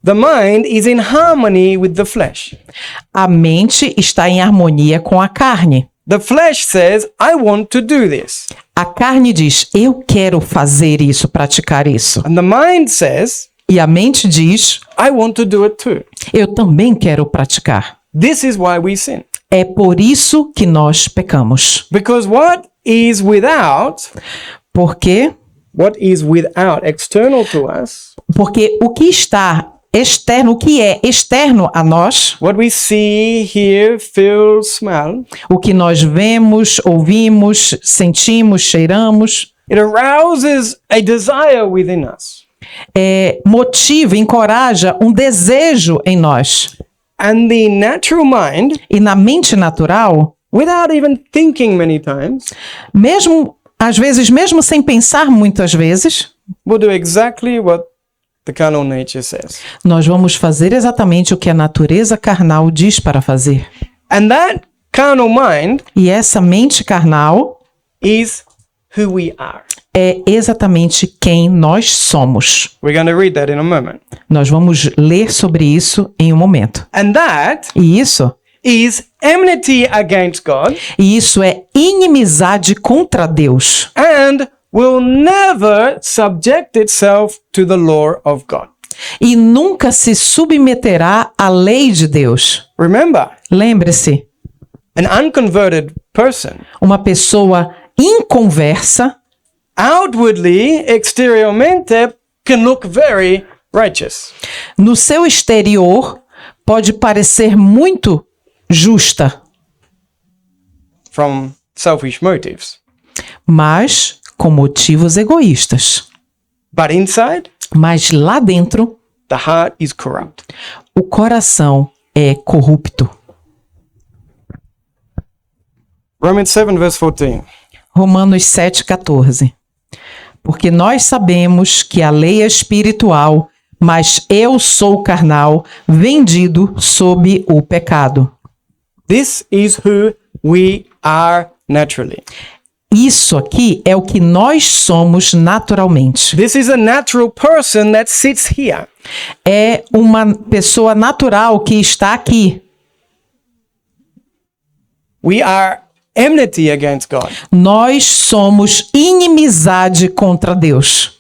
the mind is in harmony with the flesh. a mente está em harmonia com a carne. The flesh says, I want to do this. A carne diz, eu quero fazer isso, praticar isso. And the mind says, E a mente diz, I want to do it too. eu também quero praticar. This is why we sin. É por isso que nós pecamos. Because what is without, external to us, Porque o que está externo, o que é externo a nós, what we see, hear, feel, smell, o que nós vemos, ouvimos, sentimos, cheiramos, it arouses a desire within us. motiva, encoraja um desejo em nós. And the natural mind, E na mente natural, without even thinking many times, mesmo às vezes, mesmo sem pensar muitas vezes, will do exactly what the carnal nature says. nós vamos fazer exatamente o que a natureza carnal diz para fazer. And that carnal mind E essa mente carnal is who we are. é exatamente quem nós somos. We're going to read that in a moment. Nós vamos ler sobre isso em um momento. And that E isso is enmity against God E isso é inimizade contra Deus. and will never subject itself to the law of God. E nunca se submeterá à lei de Deus. Remember, Lembre-se, an unconverted person uma pessoa inconversa, outwardly, exteriormente, can look very righteous. no seu exterior, pode parecer muito justa, From selfish motives. mas com motivos egoístas. But inside, Mas lá dentro, the heart is corrupt. o coração é corrupto. Romans 7, verse 14. Romanos 7,14. Porque nós sabemos que a lei é espiritual, mas eu sou carnal, vendido sob o pecado. This is who we are naturally. Isso aqui é o que nós somos naturalmente. This is a natural person that sits here. É uma pessoa natural que está aqui. We are enmity against God. Nós somos inimizade contra Deus.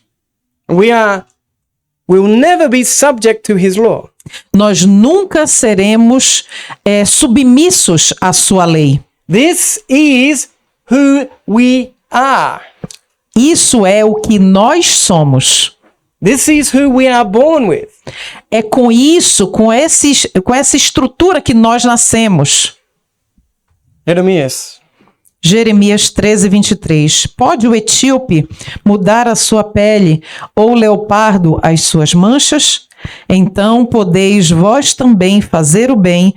Will never be subject to his law. Nós nunca seremos submissos à sua lei. This is who we are. Isso é o que nós somos. This is who we are born with. É com isso, com essa estrutura que nós nascemos. Jeremias 13, 23. Pode o etíope mudar a sua pele ou o leopardo as suas manchas? Então podeis vós também fazer o bem,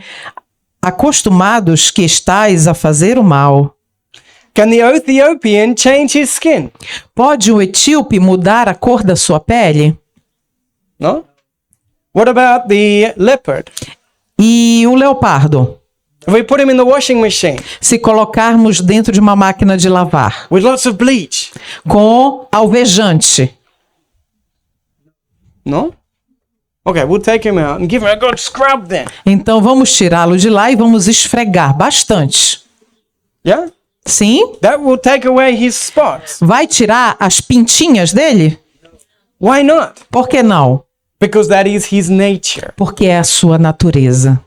acostumados que estáis a fazer o mal. Can the Ethiopian change his skin? Pode o etíope mudar a cor da sua pele? No? What about the leopard? E o leopardo? If we put him in the washing machine Se colocarmos dentro de uma máquina de lavar, with lots of bleach, com alvejante, no? Okay, we'll take him out and give him a good scrub then. então vamos tirá-lo de lá e vamos esfregar bastante. Yeah? Sim? That will take away his spots. Vai tirar as pintinhas dele? Why not? Por que não? Because that is his nature. Porque é a sua natureza.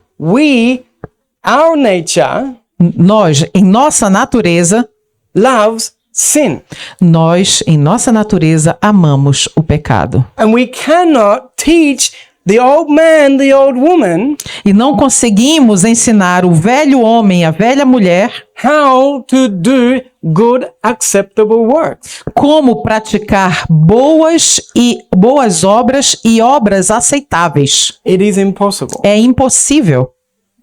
Our nature Nós, em nossa natureza, loves sin. nós, em nossa natureza, amamos o pecado. And we cannot teach the old man, the old woman, E não conseguimos ensinar o velho homem, a velha mulher, how to do good, acceptable works. como praticar boas obras e obras aceitáveis. It is impossible. É impossível.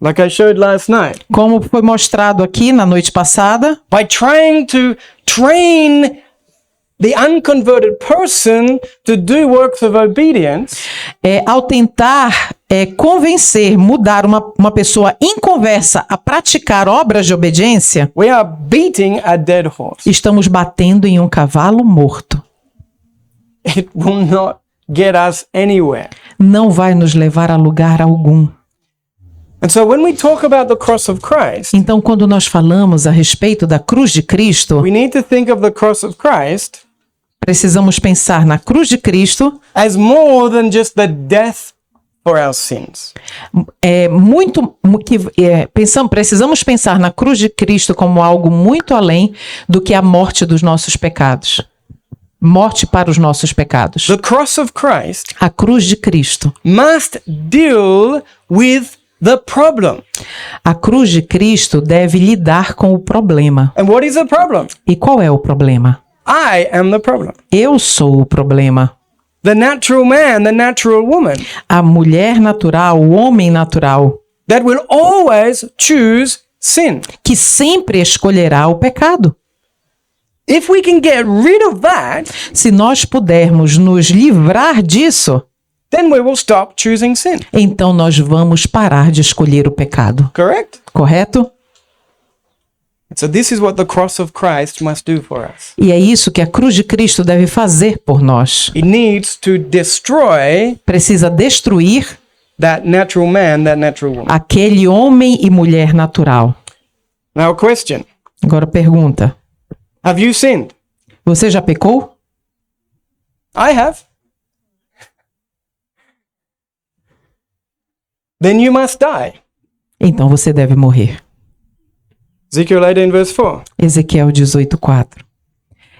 Like I showed last night. Como foi mostrado aqui na noite passada, By trying to train the unconverted person to do works of obedience, ao tentar convencer, mudar uma pessoa inconversa a praticar obras de obediência, we are beating a dead horse. estamos batendo em um cavalo morto. It will not get us anywhere. Não vai nos levar a lugar algum. And so when we talk about the cross of Christ, Então, quando nós falamos a respeito da cruz de Cristo, we need to think of the cross of Christ precisamos pensar na cruz de Cristo as more than just the death for our sins. Precisamos pensar na cruz de Cristo como algo muito além do que a morte dos nossos pecados. Morte para os nossos pecados. The cross of Christ A cruz de Cristo. must deal with the problem. A cruz de Cristo deve lidar com o problema. And what is the problem? E qual é o problema? I am the problem. Eu sou o problema. The natural man, the natural woman A mulher natural, o homem natural, that will always choose sin. que sempre escolherá o pecado. If we can get rid of that, Se nós pudermos nos livrar disso, then we will stop choosing sin. então nós vamos parar de escolher o pecado. Correct? Correto? So this is what the cross of Christ must do for us. E é isso que a cruz de Cristo deve fazer por nós. It needs to destroy Precisa destruir that natural man, that natural woman. aquele homem e mulher natural. Now, question. Agora pergunta: Have you sinned? você já pecou? I have. Then you must die. Então você deve morrer. Ezekiel 18 verse 4. Ezequiel 18:4.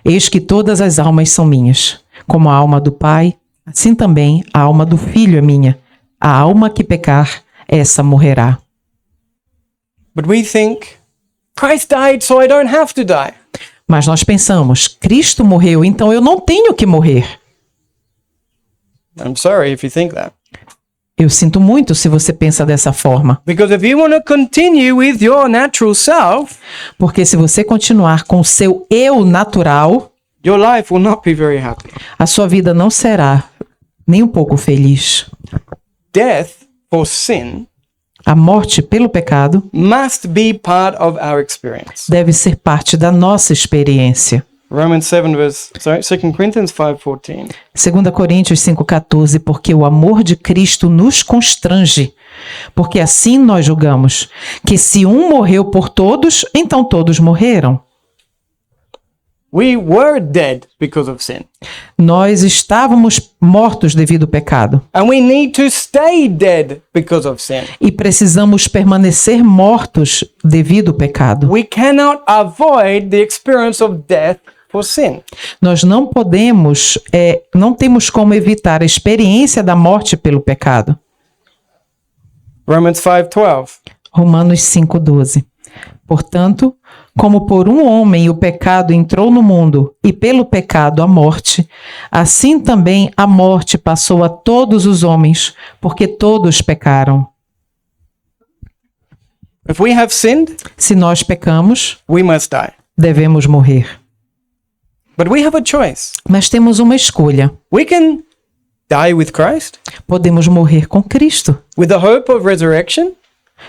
Eis que todas as almas são minhas, como a alma do Pai, assim também a alma do Filho é minha. A alma que pecar, essa morrerá. But we think, Christ died so I don't have to die. Mas nós pensamos, Cristo morreu, então eu não tenho que morrer. I'm sorry if you think that. Eu sinto muito se você pensa dessa forma. Because if you want to continue with your natural self, Porque se você continuar com o seu eu natural, your life will not be very happy. a sua vida não será nem um pouco feliz. Death for sin A morte pelo pecado must be part of our experience. deve ser parte da nossa experiência. Romans 7 verse, 2 Corinthians 5:14. 2 Coríntios 5,14, porque o amor de Cristo nos constrange, porque assim nós julgamos que se um morreu por todos, então todos morreram. We were dead because of sin. Nós estávamos mortos devido ao pecado And we need to stay dead because of sin. e precisamos permanecer mortos devido ao pecado. We cannot avoid the experience of death for sin. Nós não podemos, não temos como evitar a experiência da morte pelo pecado. Romans 5:12. Romanos 5,12. Portanto, como por um homem o pecado entrou no mundo, e pelo pecado a morte, assim também a morte passou a todos os homens, porque todos pecaram. If we have sinned, Se nós pecamos, we must die. devemos morrer. But we have a choice. Mas temos uma escolha. We can die with Christ, Podemos morrer com Cristo, with the hope of resurrection,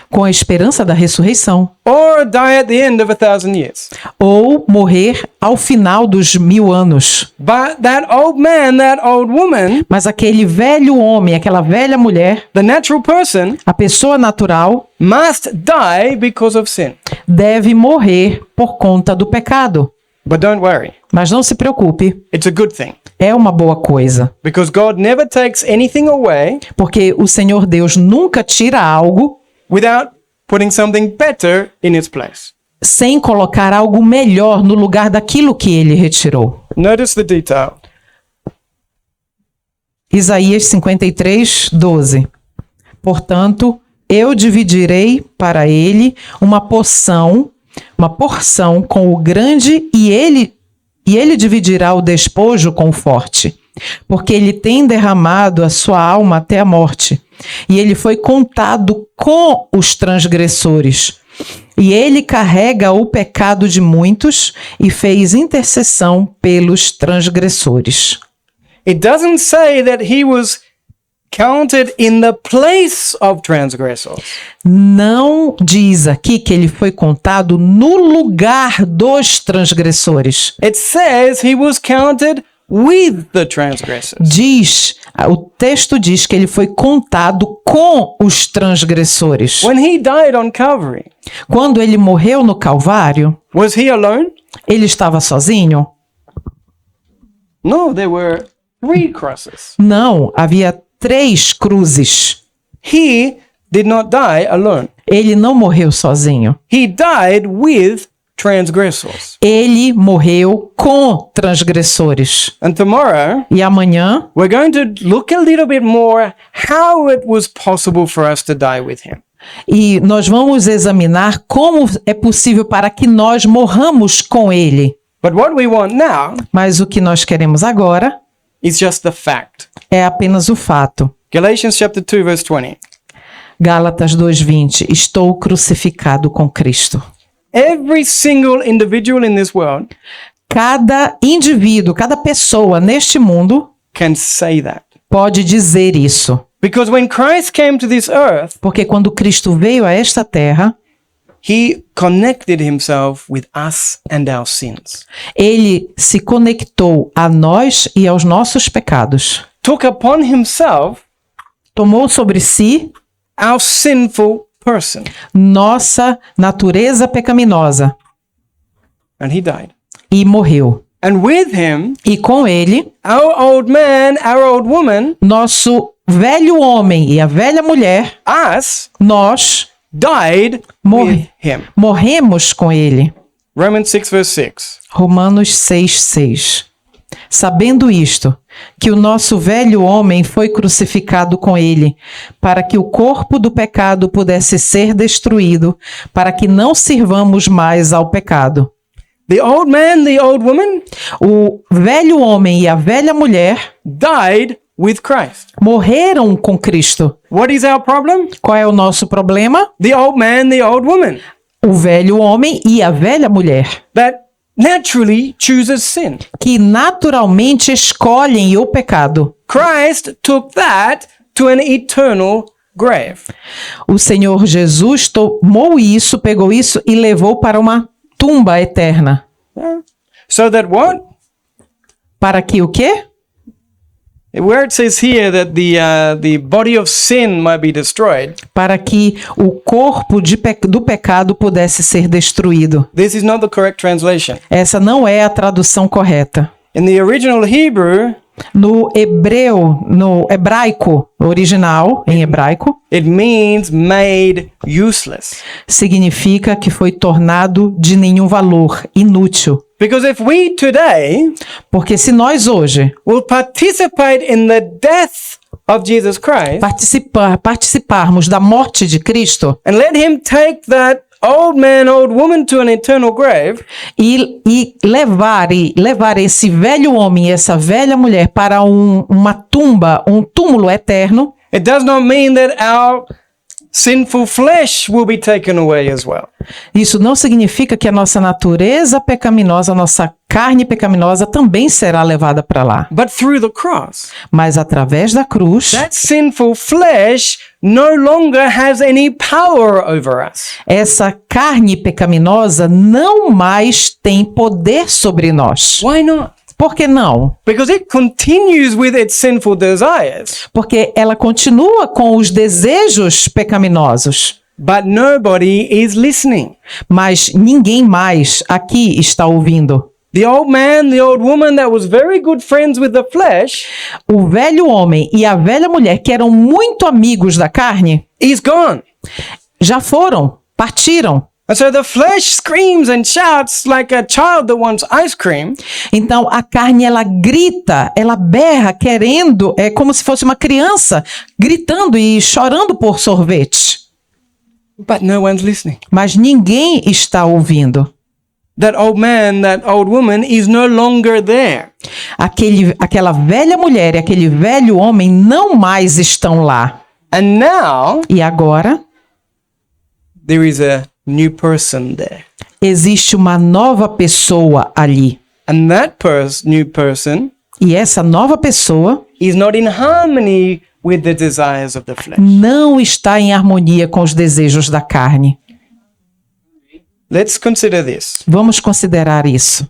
com a esperança da ressurreição, or die at the end of 1,000 years. ou morrer ao final dos 1000 anos. But that old man, that old woman, Mas aquele velho homem, aquela velha mulher, the natural person, a pessoa natural, must die because of sin. deve morrer por conta do pecado. But don't worry, Mas não se preocupe, it's a good thing. é uma boa coisa, Because God never takes anything away porque o Senhor Deus nunca tira algo without putting something better in its place. sem colocar algo melhor no lugar daquilo que ele retirou. Notice the detail. Isaías 53:12. Portanto, eu dividirei para ele uma porção com o grande, e ele dividirá o despojo com o forte, porque ele tem derramado a sua alma até a morte, e ele foi contado com os transgressores. E ele carrega o pecado de muitos e fez intercessão pelos transgressores. It doesn't say that he was counted in the place of transgressors. Não diz aqui que ele foi contado no lugar dos transgressores. It says he was counted with the transgressors. O texto diz que ele foi contado com os transgressores. When he died on Calvary, Quando ele morreu no Calvário, was he alone? ele estava sozinho? No, there were 3 crosses. Não, havia 3 cruzes. He did not die alone. Ele não morreu sozinho. He died with transgressors. Ele morreu com transgressores. And tomorrow, E amanhã we're going to look a little bit more how it was possible for us to die with him. e nós vamos examinar como é possível para que nós morramos com ele. But what we want now Mas o que nós queremos agora is just the fact. é apenas o fato. Galatians chapter 2 verse 20. Gálatas 2:20. Estou crucificado com Cristo. Every single individual in this world Cada indivíduo, cada pessoa neste mundo can say that. pode dizer isso. Because when Christ came to this earth, Porque quando Cristo veio a esta terra, he connected himself with us and our sins. ele se conectou a nós e aos nossos pecados. Took upon himself tomou sobre si our sinful person. nossa natureza pecaminosa And he died. e morreu. And with him, E com ele, our old man, our old woman, nosso velho homem e a velha mulher, us, nós died Morre. with him. morremos com ele. Romans 6 verse 6. Romanos 6:6. Sabendo isto, que o nosso velho homem foi crucificado com ele, para que o corpo do pecado pudesse ser destruído, para que não sirvamos mais ao pecado. The old man, the old woman O velho homem e a velha mulher died with Christ. morreram com Cristo. What is our problem? Qual é o nosso problema? The old man, the old woman O velho homem e a velha mulher, that naturally chooses sin. que naturalmente escolhem o pecado. Christ took that to an eternal grave. O Senhor Jesus tomou isso, pegou isso e levou para uma tumba eterna. So that what? Para que o quê? Where it says here that the body of sin might be destroyed, Para que o corpo do pecado pudesse ser destruído. this is not the correct translation. Essa não é a tradução correta. In the original Hebrew, No hebraico original, em hebraico, it means made useless. significa que foi tornado de nenhum valor, inútil. Because if we today Porque se nós hoje will participate in the death of Jesus Christ participarmos da morte de Cristo and let him take that old man, old woman to an eternal grave, e levar esse velho homem e essa velha mulher para uma tumba, um túmulo eterno, it does not mean that our sinful flesh will be taken away as well. isso não significa que a nossa natureza pecaminosa, a nossa carne pecaminosa também será levada para lá. But through the cross, Mas através da cruz, that sinful flesh no longer has any power over us. essa carne pecaminosa não mais tem poder sobre nós. Why not? Por que não? Because it continues with its sinful desires, Porque ela continua com os desejos pecaminosos. but nobody is listening. Mas ninguém mais aqui está ouvindo. The old man, the old woman that was very good friends with the flesh O velho homem e a velha mulher, que eram muito amigos da carne, is gone. já foram, partiram. And so the flesh screams and shouts like a child that wants ice cream, Então a carne, ela grita, ela berra, querendo, é como se fosse uma criança gritando e chorando por sorvete. but no one's listening. Mas ninguém está ouvindo. That old man, that old woman is no longer there. Aquela velha mulher e aquele velho homem não mais estão lá. And now E agora there is a new person there. existe uma nova pessoa ali. And that new person E essa nova pessoa is not in harmony with the desires of the flesh. não está em harmonia com os desejos da carne. Let's consider this. Vamos considerar isso.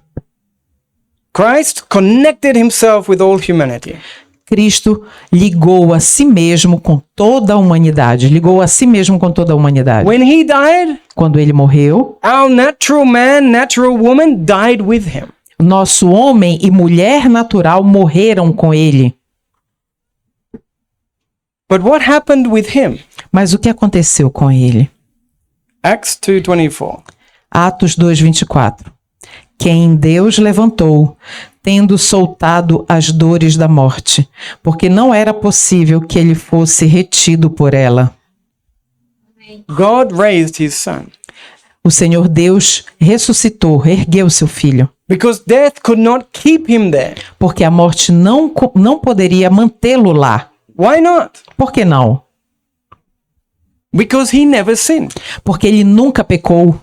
Christ connected himself with all humanity. Cristo ligou a si mesmo com toda a humanidade. Ligou a si mesmo com toda a humanidade. When he died, Quando ele morreu, our natural man, natural woman died with him. nosso homem e mulher natural morreram com ele. But what happened with him? Mas o que aconteceu com ele? Acts 2:24. Atos 2:24. Quem Deus levantou, tendo soltado as dores da morte, porque não era possível que ele fosse retido por ela. God raised his son O Senhor Deus ressuscitou, ergueu seu filho, because death could not keep him there. porque a morte não poderia mantê-lo lá. Why not? Por que não? Because he never sinned. Porque ele nunca pecou.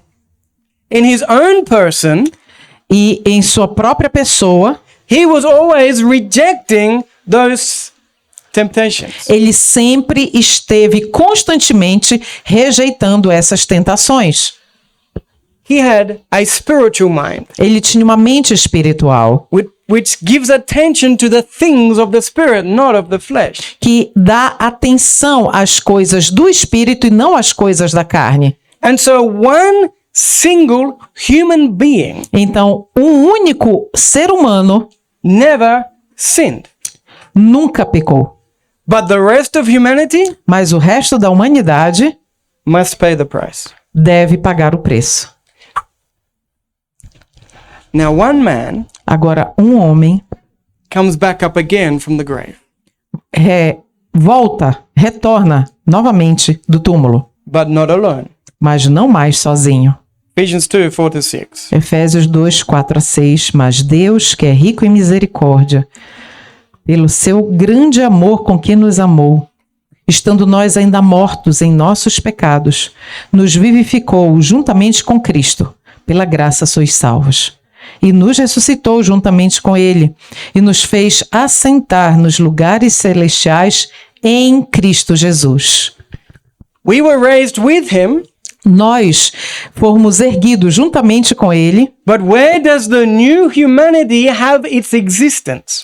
In his own person, E em sua própria pessoa, he was always rejecting those temptations. ele sempre esteve constantemente rejeitando essas tentações. He had a spiritual mind Ele tinha uma mente espiritual, which gives attention to the things of the spirit, not of the flesh. que dá atenção às coisas do espírito e não às coisas da carne. And so one single human being Então, um único ser humano never sinned. nunca pecou, But the rest of humanity mas o resto da humanidade must pay the price. deve pagar o preço. Now one man Agora, um homem comes back up again from the grave, retorna novamente do túmulo, but not alone. mas não mais sozinho. Ephesians 2, 4-6. Efésios 2, 4-6. Mas Deus, que é rico em misericórdia, pelo seu grande amor com que nos amou, estando nós ainda mortos em nossos pecados, nos vivificou juntamente com Cristo. Pela graça sois salvos. E nos ressuscitou juntamente com Ele, e nos fez assentar nos lugares celestiais em Cristo Jesus. We were raised with him, Nós fomos erguidos juntamente com Ele, but where does the new humanity have its existence?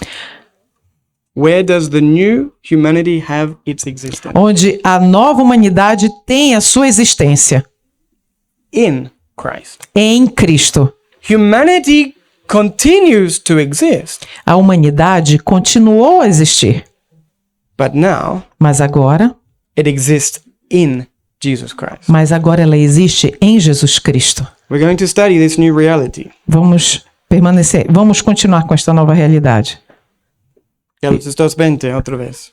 Where does the new humanity have its existence? onde a nova humanidade tem a sua existência In Christ. em Cristo. Humanity continues to exist, A humanidade continuou a existir, but now mas agora it exists in Jesus Christ. ela existe em Jesus Cristo. We're going to study this new reality. Vamos continuar com esta nova realidade. Gálatas 2:20, outra vez.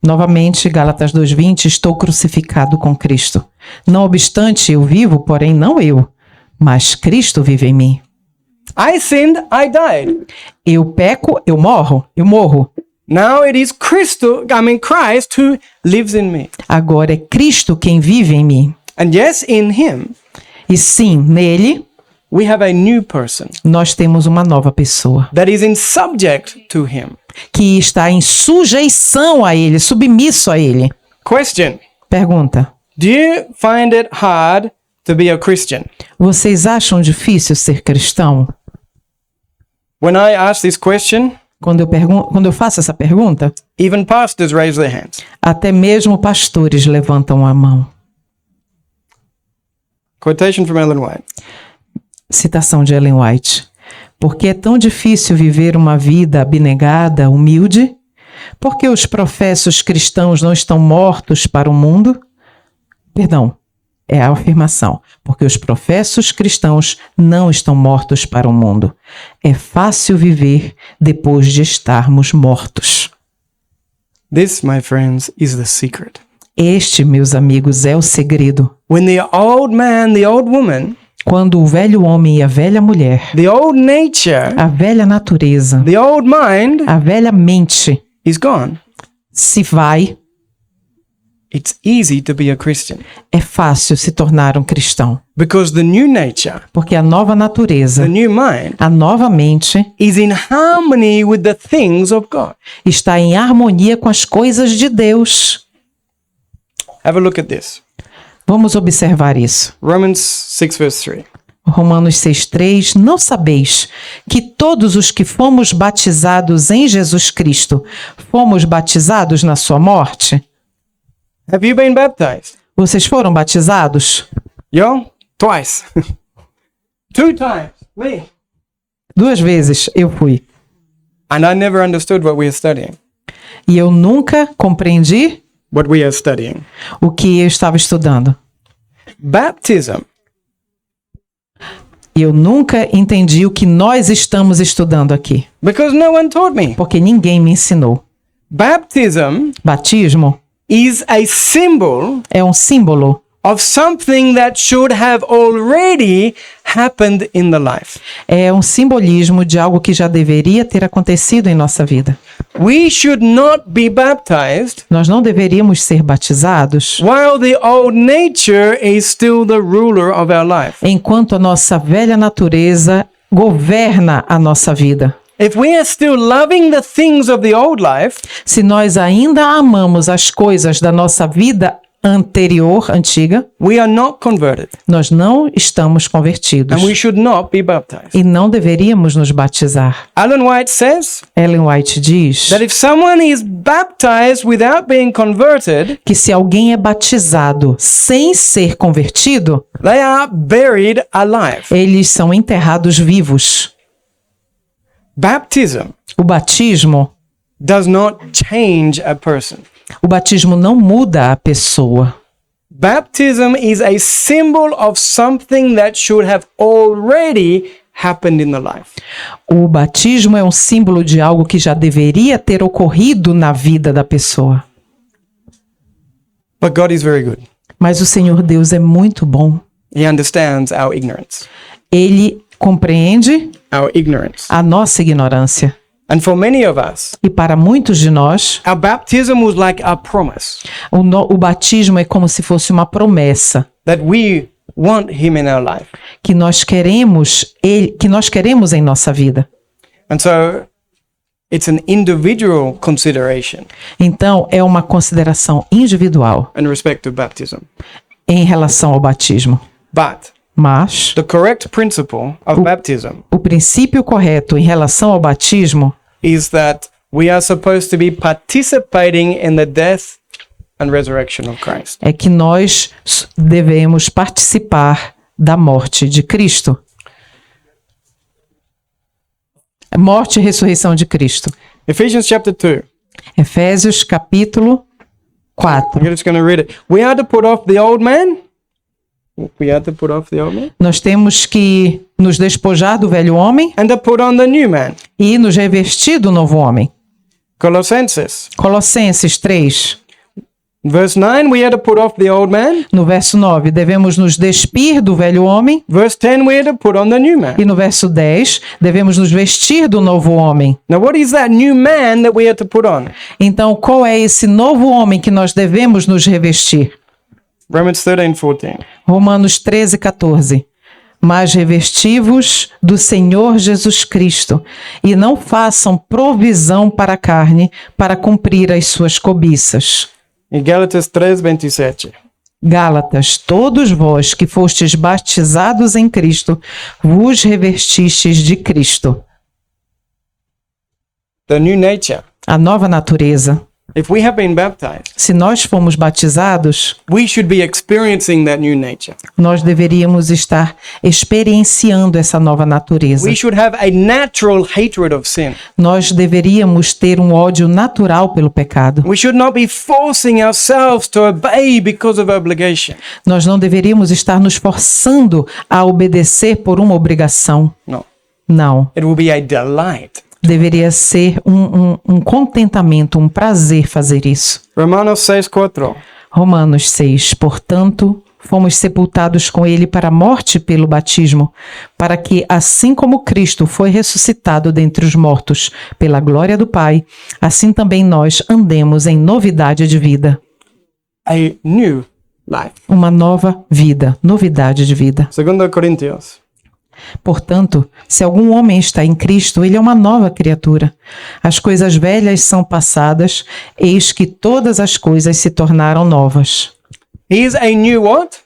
Novamente, Gálatas 2:20, estou crucificado com Cristo. Não obstante, eu vivo, porém não eu, mas Cristo vive em mim. I sinned, I died. Eu peco, eu morro. Now it is Christ who lives in me. Agora é Cristo quem vive em mim. And yes, in him, E sim, nele, we have a new person nós temos uma nova pessoa that is in subject to him. que está em sujeição a ele, submisso a ele. Question: Pergunta: do you find it hard to be a Christian? vocês acham difícil ser cristão? When I ask this question, Quando eu faço essa pergunta, even pastors raise their hands. até mesmo pastores levantam a mão. Quotation from Ellen White. Citação de Ellen White. Porque é tão difícil viver uma vida abnegada, humilde? Porque os professos cristãos não estão mortos para o mundo? Perdão, é a afirmação. Porque os professos cristãos não estão mortos para o mundo. É fácil viver depois de estarmos mortos. This, my friends, is the secret. Este, meus amigos, é o segredo. When the old man, the old woman, Quando o velho homem e a velha mulher, the old nature, a velha natureza, the old mind a velha mente is gone, se vai, it's easy to be a Christian. é fácil se tornar um cristão. Because the new nature, Porque a nova natureza, the new mind, a nova mente, is in harmony with the things of God. está em harmonia com as coisas de Deus. Have a look at this. Vamos observar isso. Romans 6, verse 3. Romanos 6,3. Não sabeis que todos os que fomos batizados em Jesus Cristo, fomos batizados na sua morte? Have you been baptized? Vocês foram batizados? Yo? Twice. 2 times. Me. 2 vezes eu fui. And I never understood what we are studying. E eu nunca compreendi What we are studying. o que eu estava estudando. Baptism E eu nunca entendi o que nós estamos estudando aqui. because no one taught me. Porque ninguém me ensinou. Baptism Batismo is a symbol é um símbolo of something that should have already happened in the life. é um simbolismo de algo que já deveria ter acontecido em nossa vida. We should not be baptized Nós não deveríamos ser batizados while the old nature is still the ruler of our life. enquanto a nossa velha natureza governa a nossa vida. If we are still loving the things of the old life, Se nós ainda amamos as coisas da nossa vida antiga, we are not converted. nós não estamos convertidos. And we should not be baptized. E não deveríamos nos batizar. Ellen White says Ellen White diz that if someone is baptized without being converted, que se alguém é batizado sem ser convertido, they are buried alive. eles são enterrados vivos. Baptism O batismo, does not change a person. o batismo não muda a pessoa. Baptism is a symbol of something that should have already happened in the life. O batismo é um símbolo de algo que já deveria ter ocorrido na vida da pessoa. But God is very good. Mas o Senhor Deus é muito bom. He understands our ignorance. Ele compreende Our ignorance. a nossa ignorância. And for many of us, E para muitos de nós, our baptism was like a promise o batismo é como se fosse uma promessa that we want Him in our life. que nós queremos em nossa vida. And so it's an individual consideration Então, é uma consideração individual in respect to baptism. em relação ao batismo. But Mas the correct principle of baptism o princípio correto em relação ao batismo is that we are supposed to be participating in the death and resurrection of Christ. é que nós devemos participar da morte de Cristo. Morte e ressurreição de Cristo. Ephesians chapter 2. Efésios capítulo 4. We're just going to read it. We are to put off the old man. We are to put off the old man. Nós temos que nos despojar do velho homem And to put on the new man. e nos revestir do novo homem. Colossenses. Colossenses 3, Verse 9, we are to put off the old man. no verso 9, devemos nos despir do velho homem. Verse 10, we are to put on the new man. E no verso 10, devemos nos vestir do novo homem. Now, what is that new man that we are to put on? Então, qual é esse novo homem que nós devemos nos revestir? Romans 13:14. Romanos 13, 14. Mas revestivos do Senhor Jesus Cristo, e não façam provisão para a carne, para cumprir as suas cobiças. Em Gálatas 3:27. Gálatas, todos vós que fostes batizados em Cristo, vos revestistes de Cristo. The new nature. A nova natureza. If we have been baptized, Se nós fomos batizados, we should be experiencing that new nature. nós deveríamos estar experienciando essa nova natureza. We should have a natural hatred of sin. Nós deveríamos ter um ódio natural pelo pecado. We should not be forcing ourselves to obey because of obligation. Nós não deveríamos estar nos forçando a obedecer por uma obrigação. No. Não. It will be a delight. Deveria ser um contentamento, um prazer fazer isso. Romanos 6:4. Romanos 6. Portanto, fomos sepultados com ele para a morte pelo batismo, para que, assim como Cristo foi ressuscitado dentre os mortos pela glória do Pai, assim também nós andemos em novidade de vida. A new life. Uma nova vida, novidade de vida. 2 Coríntios. Portanto, se algum homem está em Cristo, ele é uma nova criatura. As coisas velhas são passadas, eis que todas as coisas se tornaram novas. He is a new what?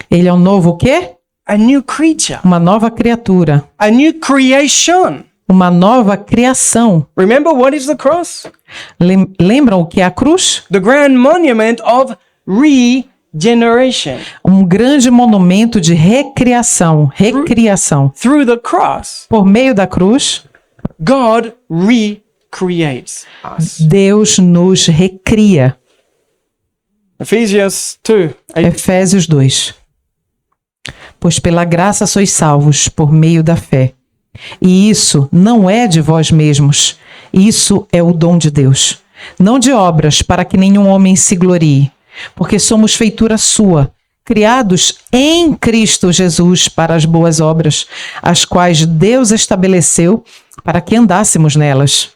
Ele é um novo o quê? A new creature. Uma nova criatura. A new creation. Uma nova criação. Remember what is the cross? Lembram o que é a cruz? The grand monument of regeneration. Um grande monumento de recriação. Recriação. Through the cross, Por meio da cruz, God recreates us. Deus nos recria. Ephesians 2. Efésios 2. Pois pela graça sois salvos por meio da fé. E isso não é de vós mesmos. Isso é o dom de Deus. Não de obras, para que nenhum homem se glorie. Porque somos feitura sua, criados em Cristo Jesus para as boas obras, as quais Deus estabeleceu para que andássemos nelas.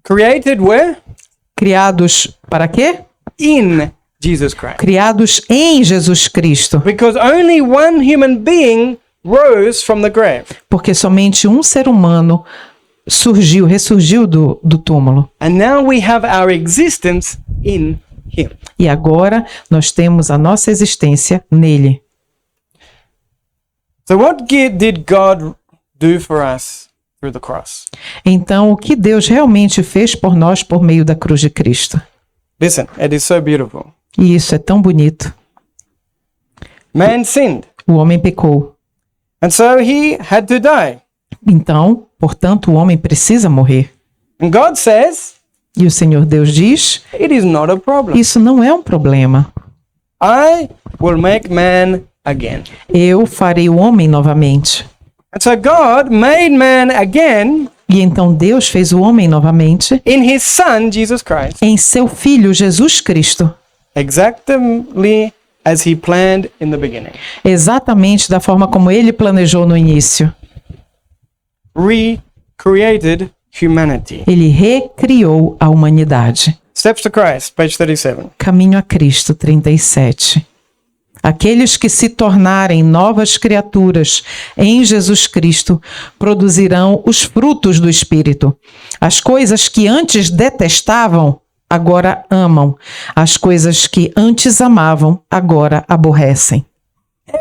Created where? Criados para quê? In Jesus Christ. Criados em Jesus Cristo. Because only one human being rose from the grave. Porque somente um ser humano ressurgiu do túmulo. And now we have our existence in him. E agora nós temos a nossa existência nele. So what did God do for us through the cross? Então, o que Deus realmente fez por nós por meio da cruz de Cristo? Listen, it is so beautiful. E isso é tão bonito. Man sinned, O homem pecou. and so he had to die. Então, portanto, o homem precisa morrer. And God says, E o Senhor Deus diz: it is not a problem. isso não é um problema. I will make man again. Eu farei o homem novamente. And so God made man again E então Deus fez o homem novamente in his son, Jesus Christ, em seu Filho Jesus Cristo, exactly as he planned in the beginning. exatamente da forma como ele planejou no início. Recreated humanity. Ele recriou a humanidade. Steps to Christ, page 37. Caminho a Cristo 37. Aqueles que se tornarem novas criaturas em Jesus Cristo produzirão os frutos do Espírito. As coisas que antes detestavam, agora amam. As coisas que antes amavam, agora aborrecem.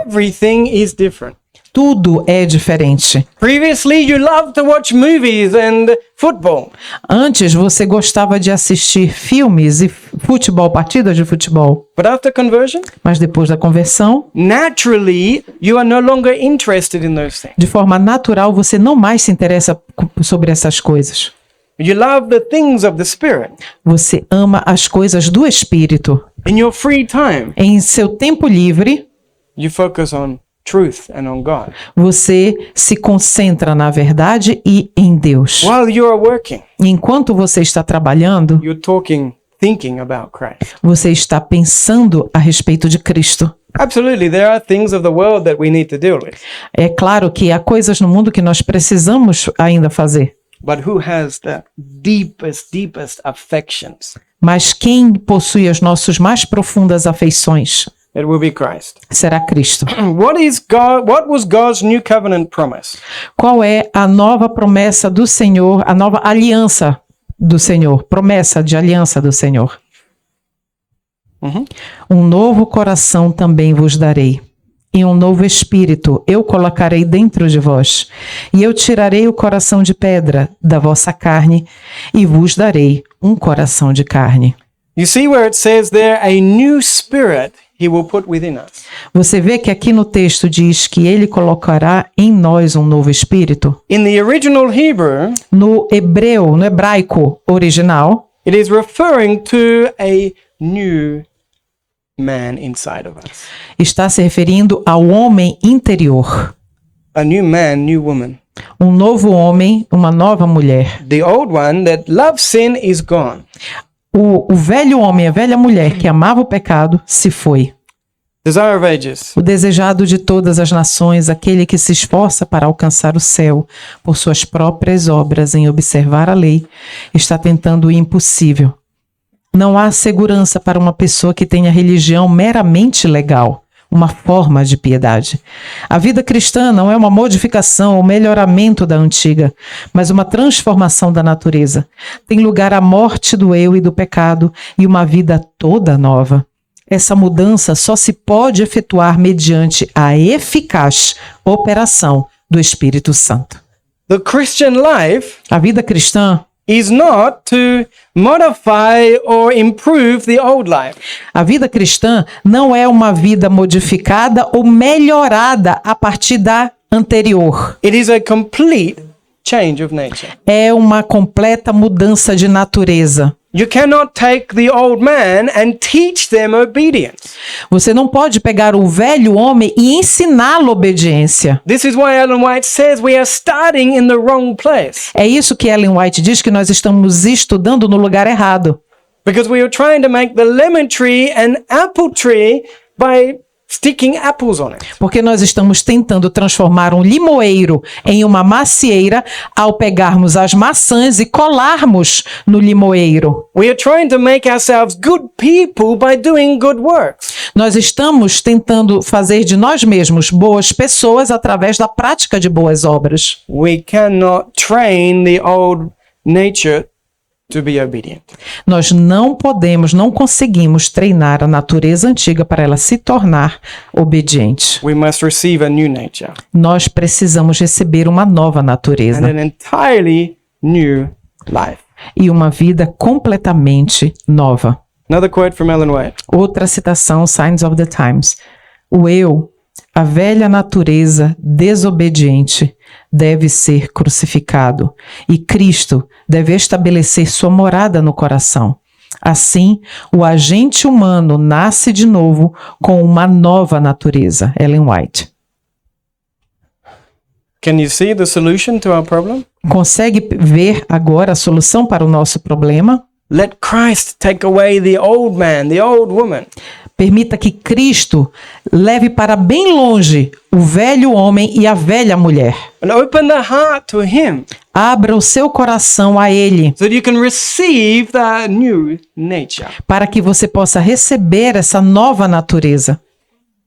Everything is different. Tudo é diferente. Previously, you loved to watch movies and football. Antes você gostava de assistir filmes e futebol, partidas de futebol. But after conversion, Mas depois da conversão, naturally, you are no longer interested in those things. de forma natural, você não mais se interessa sobre essas coisas. You love the things of the Spirit. Você ama as coisas do Espírito. In your free time, Em seu tempo livre, you focus on truth and on God. você se concentra na verdade e em Deus. While you are working, E enquanto você está trabalhando, you're thinking about Christ. você está pensando a respeito de Cristo. Absolutely, there are things of the world that we need to deal with. É claro que há coisas no mundo que nós precisamos ainda fazer. But who has the deepest affections? Mas quem possui as nossas mais profundas afeições It will be Christ. será Cristo. What was God's new covenant promise? Qual é a nova promessa do Senhor, a nova aliança do Senhor, promessa de aliança do Senhor? Um novo coração também vos darei, e um novo espírito eu colocarei dentro de vós, e eu tirarei o coração de pedra da vossa carne, e vos darei um coração de carne. You see where it says there, a new spirit he will put within us. Você vê que aqui no texto diz que ele colocará em nós um novo espírito? In the original Hebrew, No hebreu, no hebraico original, it is referring to a new man inside of us. está se referindo ao homem interior. A new man, new woman. Um novo homem, uma nova mulher. The old one that loves sin is gone. O velho homem, a velha mulher que amava o pecado, se foi. Desire of ages. O desejado de todas as nações, aquele que se esforça para alcançar o céu por suas próprias obras em observar a lei, está tentando o impossível. Não há segurança para uma pessoa que tenha religião meramente legal, uma forma de piedade. A vida cristã não é uma modificação ou melhoramento da antiga, mas uma transformação da natureza. Tem lugar a morte do eu e do pecado e uma vida toda nova. Essa mudança só se pode efetuar mediante a eficaz operação do Espírito Santo. The Christian life A vida cristã is not to modify or improve the old life. A vida cristã não é uma vida modificada ou melhorada a partir da anterior. It is a complete change of nature. É uma completa mudança de natureza. You cannot take the old man and teach them obedience. Você não pode pegar o velho homem e ensiná-lo obediência. This is why Ellen White says we are starting in the wrong place. É isso que Ellen White diz, que nós estamos estudando no lugar errado. Because we are trying to make the lemon tree an apple tree by sticking apples on it. Porque nós estamos tentando transformar um limoeiro em uma macieira ao pegarmos as maçãs e colarmos no limoeiro. We are trying to make ourselves good people by doing good works. Nós estamos tentando fazer de nós mesmos boas pessoas através da prática de boas obras. We cannot train the old nature to be obedient. Nós não conseguimos treinar a natureza antiga para ela se tornar obediente. We must receive a new nature Nós precisamos receber uma nova and natureza an entirely new life. e uma vida completamente nova. Another quote from Ellen White. Outra citação, Signs of the Times. O eu, a velha natureza desobediente, deve ser crucificado e Cristo deve estabelecer sua morada no coração. Assim, o agente humano nasce de novo com uma nova natureza. Ellen White. Can you see the solution to our problem? Consegue ver agora a solução para o nosso problema? Let Christ take away the old man, the old woman. Permita que Cristo leve para bem longe o velho homem e a velha mulher. And open the heart to him Abra o seu coração a Ele, so that you can receive that new nature. para que você possa receber essa nova natureza.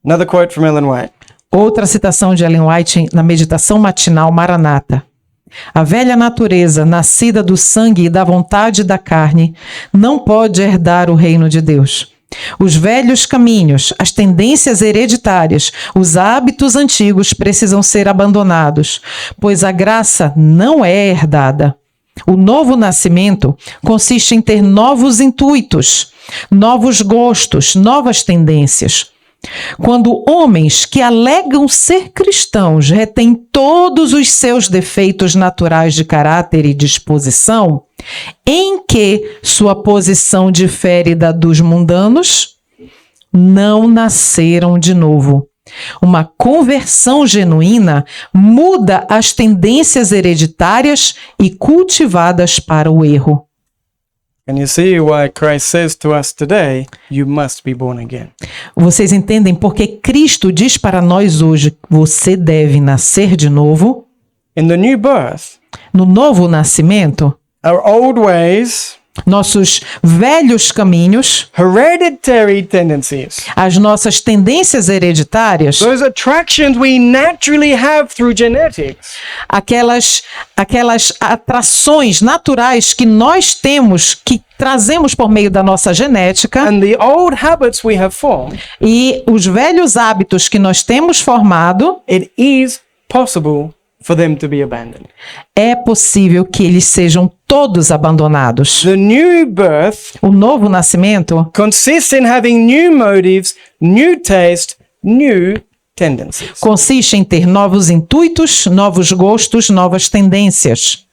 Another quote from Ellen White. Outra citação de Ellen White na meditação matinal Maranata. A velha natureza, nascida do sangue e da vontade da carne, não pode herdar o reino de Deus. Os velhos caminhos, as tendências hereditárias, os hábitos antigos precisam ser abandonados, pois a graça não é herdada. O novo nascimento consiste em ter novos intuitos, novos gostos, novas tendências. Quando homens que alegam ser cristãos retêm todos os seus defeitos naturais de caráter e disposição, em que sua posição difere da dos mundanos, não nasceram de novo. Uma conversão genuína muda as tendências hereditárias e cultivadas para o erro. Can you see why Christ says to us today, you must be born again? Vocês entendem porque Cristo diz para nós hoje, você deve nascer de novo? In the new birth, No novo nascimento, our old ways, nossos velhos caminhos, hereditary tendencies, as nossas tendências hereditárias, those attractions we naturally have through genetics, aquelas atrações naturais que nós temos, que trazemos por meio da nossa genética, and the old habits we have formed, e os velhos hábitos que nós temos formado, it is possible for them to be abandoned. é possível que eles sejam todos abandonados. The new birth O novo nascimento consists in having new motives, new taste, new tendencies. consiste em ter novos intuitos, novos gostos, novas tendências.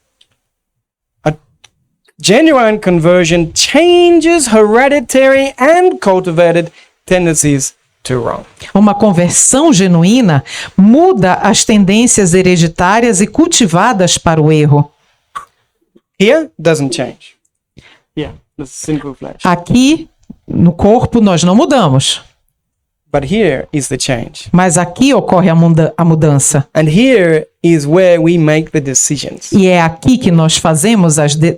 A genuine conversion changes hereditary and cultivated tendencies to wrong. Uma conversão genuína muda as tendências hereditárias e cultivadas para o erro. Here doesn't change. Yeah, the sinful flesh. Aqui, no corpo, nós não mudamos. But here is the change. Mas aqui ocorre a mudança. And here is where we make the decisions. E é aqui que nós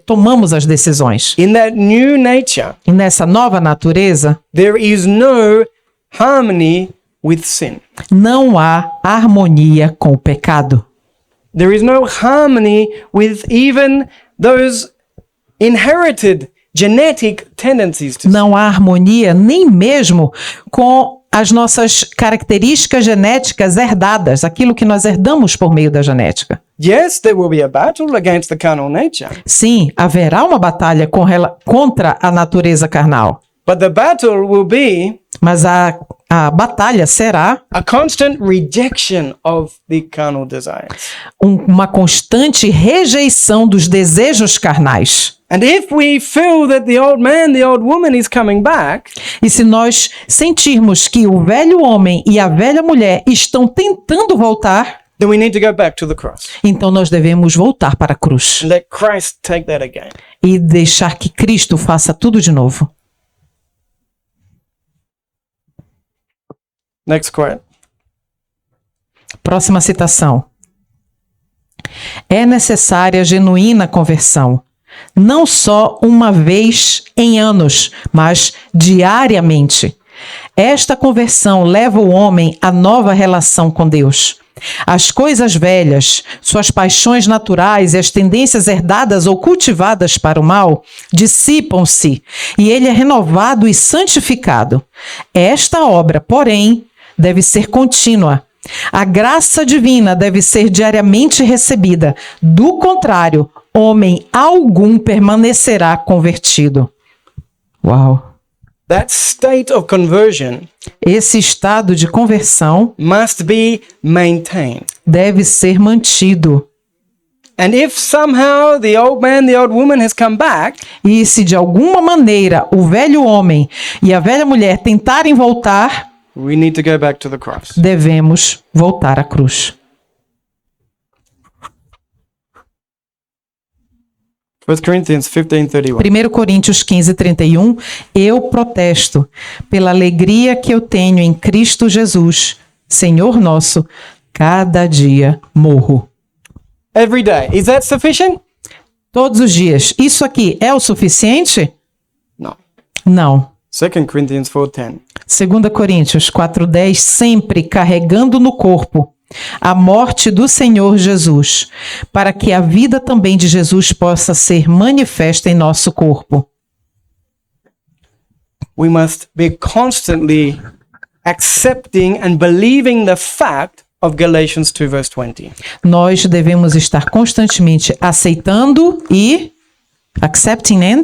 tomamos as decisões. In that new nature, E nessa nova natureza, there is no harmony with sin. não há harmonia com o pecado. There is no harmony with even those inherited genetic tendencies to sin. Não há harmonia nem mesmo com as nossas características genéticas herdadas, aquilo que nós herdamos por meio da genética. Yes, there will be a battle against the carnal nature, Sim, haverá uma batalha contra a natureza carnal, but the battle will be mas a batalha será a constant rejection of the carnal desires. uma constante rejeição dos desejos carnais. And if we feel that the old man, the old woman is coming back, E se nós sentirmos que o velho homem e a velha mulher estão tentando voltar, then we need to go back to the cross então nós devemos voltar para a cruz and let Christ take that again. e deixar que Cristo faça tudo de novo. Next quote. Próxima citação. É necessária genuína conversão, não só uma vez em anos, mas diariamente. Esta conversão leva o homem à nova relação com Deus. As coisas velhas, suas paixões naturais e as tendências herdadas ou cultivadas para o mal, dissipam-se e ele é renovado e santificado. Esta obra, porém, deve ser contínua. A graça divina deve ser diariamente recebida. Do contrário, homem algum permanecerá convertido. Uau! That state of conversion Esse estado de conversão must be maintained. deve ser mantido. And if somehow the old man, the old woman has come back, E se de alguma maneira o velho homem e a velha mulher tentarem voltar, we need to go back to the cross. devemos voltar à cruz. 1 Corinthians 15:31. 1 Coríntios 15:31, eu protesto pela alegria que eu tenho em Cristo Jesus, Senhor nosso, cada dia morro. Every day. Is that sufficient? Todos os dias. Isso aqui é o suficiente? No. Não. 2 Corinthians 4:10. 2 Coríntios 4:10, sempre carregando no corpo a morte do Senhor Jesus, para que a vida também de Jesus possa ser manifesta em nosso corpo. We must be constantly accepting and believing the fact of Galatians 2 verse 20. Nós devemos estar constantemente aceitando e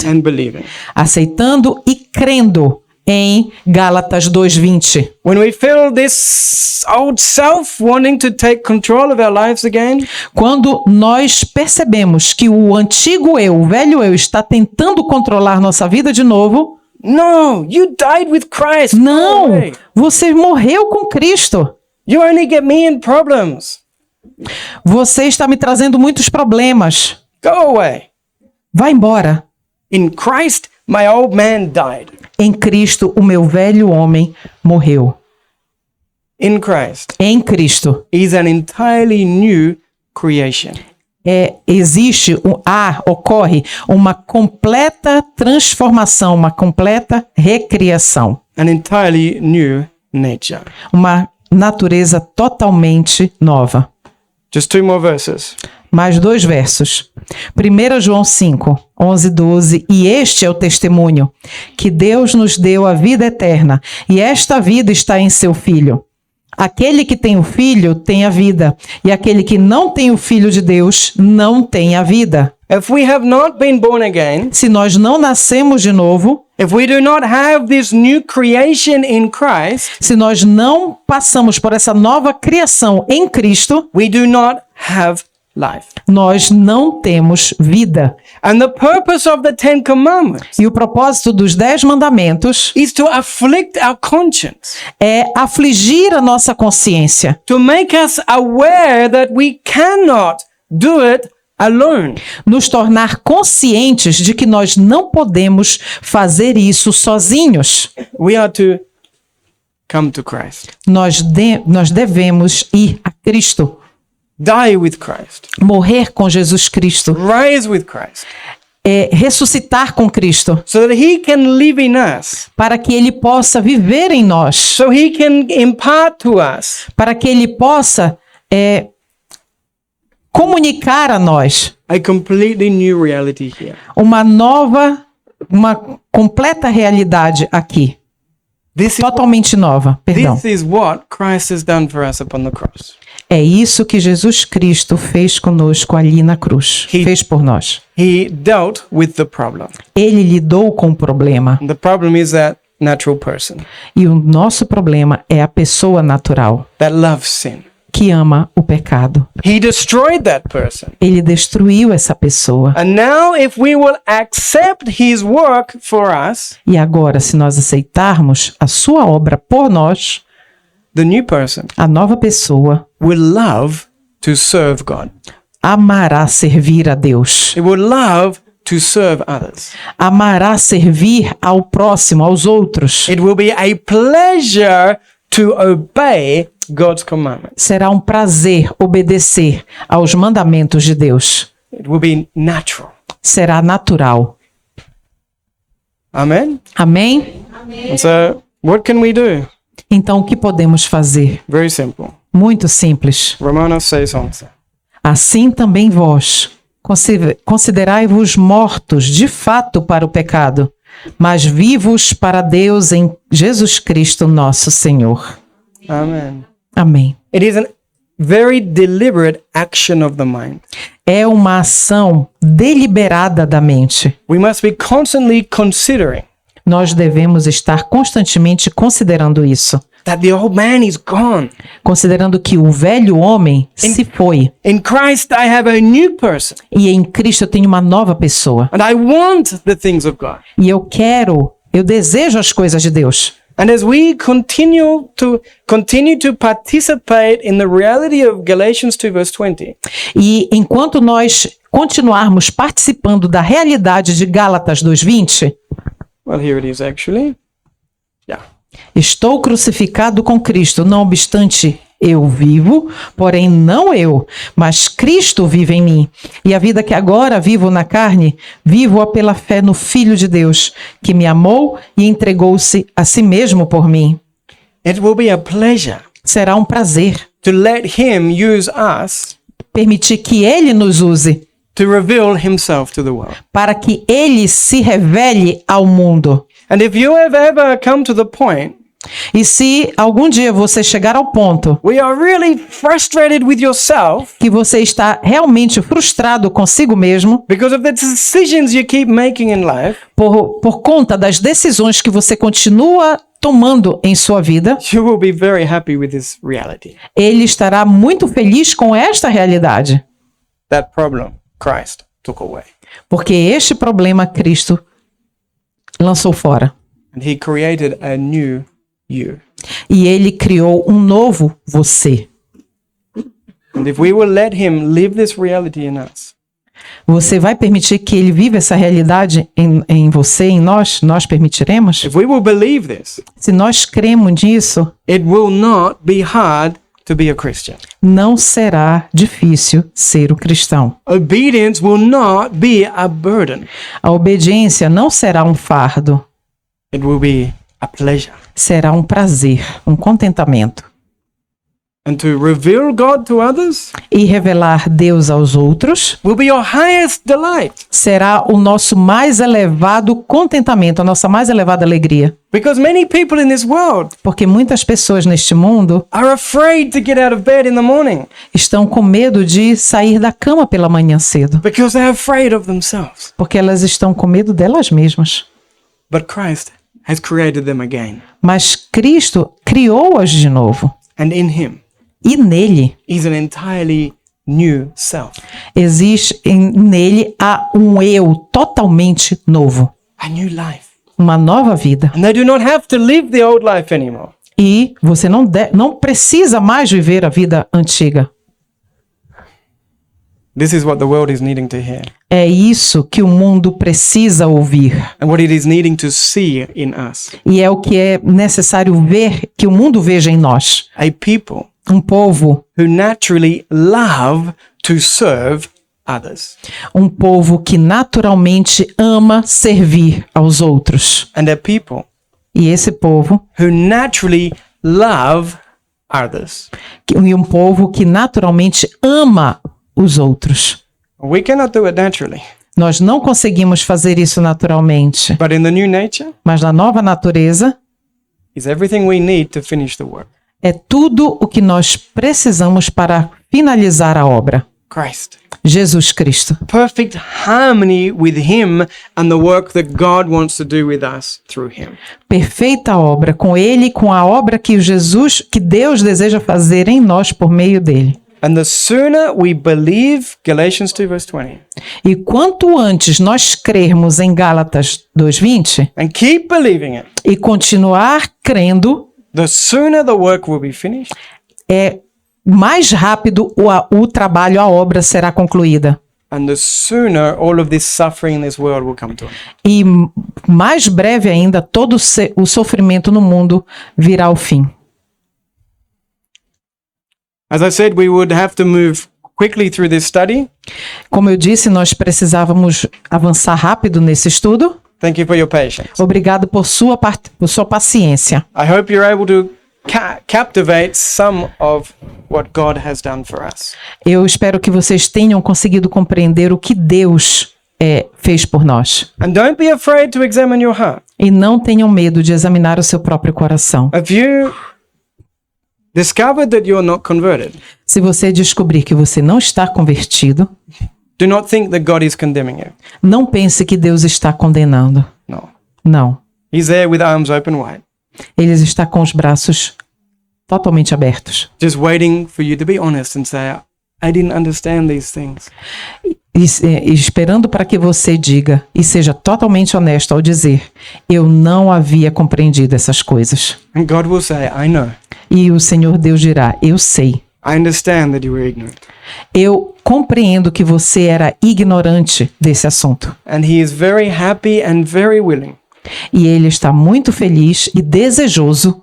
And believing. aceitando e crendo em Gálatas 2:20. When we feel this old self wanting to take control of our lives again, Quando nós percebemos que o antigo eu, o velho eu, está tentando controlar nossa vida de novo, no, you died with Christ. No não, way. você morreu com Cristo. You only get me in problems. Você está me trazendo muitos problemas. Go away. Vá embora. In Christ, my old man died. Em Cristo, o meu velho homem morreu. In Christ, Em Cristo. he's an entirely new creation. Ocorre uma completa transformação, uma completa recriação. An entirely new nature. Uma natureza totalmente nova. Just 2 more verses. Mais 2 versos. 1 João 5, 11, 12. E este é o testemunho, que Deus nos deu a vida eterna, e esta vida está em seu Filho. Aquele que tem o Filho tem a vida, e aquele que não tem o Filho de Deus não tem a vida. If we have not been born again, Se nós não nascemos de novo, if we do not have this new creation in Christ, se nós não passamos por essa nova criação em Cristo, we do not have life. nós não temos vida. And the purpose of the 10 commandments E o propósito dos 10 mandamentos is to afflict our conscience, é afligir a nossa consciência, to make us aware that we cannot do it alone. nos tornar conscientes de que nós não podemos fazer isso sozinhos. We are to come to Christ. Nós devemos ir a Cristo, Die with Christ. morrer com Jesus Cristo, Rise with Christ. ressuscitar com Cristo, So that he can live in us. para que Ele possa viver em nós, So he can impart to us para que Ele possa comunicar a nós a completely new reality here. uma completa realidade aqui, totalmente nova, perdão. This is what Christ has done for us upon the cross. É isso que Jesus Cristo fez conosco ali na cruz, fez por nós. He dealt with the problem. Ele lidou com o problema. And the problem is that natural person E o nosso problema é a pessoa natural, that loves sin. que ama o pecado. He destroyed that person. Ele destruiu essa pessoa. And now if we will accept his work for us, E agora, se nós aceitarmos a sua obra por nós, the new person a nova pessoa will love to serve God. amará servir a Deus. It will love to serve others. Amará servir ao próximo, aos outros. It will be a pleasure to obey God's commandments. Será um prazer obedecer aos mandamentos de Deus. It will be natural. Será natural. Amen? Amém? And so, what can we do? Então, o que podemos fazer? Very simple. Muito simples. Romanos 6:11. Assim também vós, considerai-vos mortos de fato para o pecado, mas vivos para Deus em Jesus Cristo nosso Senhor. Amen. Amém. It is a very deliberate action of the mind. É uma ação deliberada da mente. We must be constantly considering Nós devemos estar constantemente considerando isso. that the old man is gone. Considerando que o velho homem se foi. In Christ, I have a new person, E em Cristo eu tenho uma nova pessoa. and I want the things of God. E eu desejo as coisas de Deus. And as we continue to participate in the reality of Galatians 2 verse 20, E enquanto nós continuarmos participando da realidade de Gálatas 2:20, well, here it is actually. Yeah. estou crucificado com Cristo, não obstante eu vivo, porém não eu, mas Cristo vive em mim. E a vida que agora vivo na carne, vivo-a pela fé no Filho de Deus, que me amou e entregou-se a si mesmo por mim. It will be a pleasure Será um prazer to let him use us permitir que Ele nos use, to reveal himself to the world. para que Ele se revele ao mundo. And if you have ever come to the point E se algum dia você chegar ao ponto where you are really frustrated with yourself que você está realmente frustrado consigo mesmo because of the decisions you keep making in life, por conta das decisões que você continua tomando em sua vida, you will be very happy with this reality. Ele estará muito feliz com esta realidade, That problem Christ took away. porque este problema Cristo lançou fora. And he created a new you. E Ele criou um novo você. And if we will let him live this reality in us, Você vai permitir que Ele viva essa realidade em você, em nós? Nós permitiremos? if we will believe this, Se nós cremos nisso, it will not be hard to be a Christian. não será difícil ser um cristão. Obedience will not be a burden. A obediência não será um fardo, It will be a pleasure. será um prazer, um contentamento. And to reveal God to others E revelar Deus aos outros will be your highest delight. será o nosso mais elevado contentamento, a nossa mais elevada alegria. Because many people in this world Porque muitas pessoas neste mundo are afraid to get out of bed in the morning estão com medo de sair da cama pela manhã cedo, because they're afraid of themselves. porque elas estão com medo delas mesmas. But Christ has created them again. Mas Cristo criou-as de novo. And in him E nele, is an entirely new self. nele há um eu totalmente novo. A new life. Uma nova vida. And they do not have to live the old life anymore. E você não precisa mais viver a vida antiga. This is what the world is needing to hear. É isso que o mundo precisa ouvir. And what it is needing to see in us. E é o que é necessário ver, que o mundo veja em nós. A people Um povo, who naturally love to serve others. um povo que naturalmente ama servir aos outros. And a people E esse povo, who naturally love others. e um povo que naturalmente ama os outros. We cannot do it naturally. Nós não conseguimos fazer isso naturalmente, But in the new nature mas na nova natureza is everything we need to finish the work. é tudo o que nós precisamos para finalizar a obra. Christ. Jesus Cristo. Perfect harmony with him and the work that God wants to do with us through him. Perfeita obra com ele e com a obra que Deus deseja fazer em nós por meio dele. And the sooner we believe Galatians 2 verse 20 E quanto antes nós crermos em Gálatas 2:20 and keep believing it, e continuar crendo, the sooner the work will be finished mais rápido o trabalho, a obra será concluída. and the sooner all of this suffering in this world will come to an end. E mais breve ainda todo o sofrimento no mundo virá ao fim. As I said, we would have to move quickly through this study. Como eu disse, nós precisávamos avançar rápido nesse estudo. Thank you for your patience. Obrigado por sua paciência. I hope you're able to captivates some of what God has done for us. Eu espero que vocês tenham conseguido compreender o que Deus fez por nós. And don't be afraid to examine your heart. E não tenham medo de examinar o seu próprio coração. If you discovered that you're not converted, Se você descobrir que você não está convertido, do not think that God is condemning you. não pense que Deus está condenando. No. Não. He's there with arms open wide, Ele está com os braços totalmente abertos. just waiting for you to be honest and say, I didn't understand these things. E esperando para que você diga e seja totalmente honesto ao dizer: eu não havia compreendido essas coisas. And God will say, I know. E o Senhor Deus dirá: eu sei. I understand that you were ignorant. Eu compreendo que você era ignorante desse assunto. And He is very happy and very willing E Ele está muito feliz e desejoso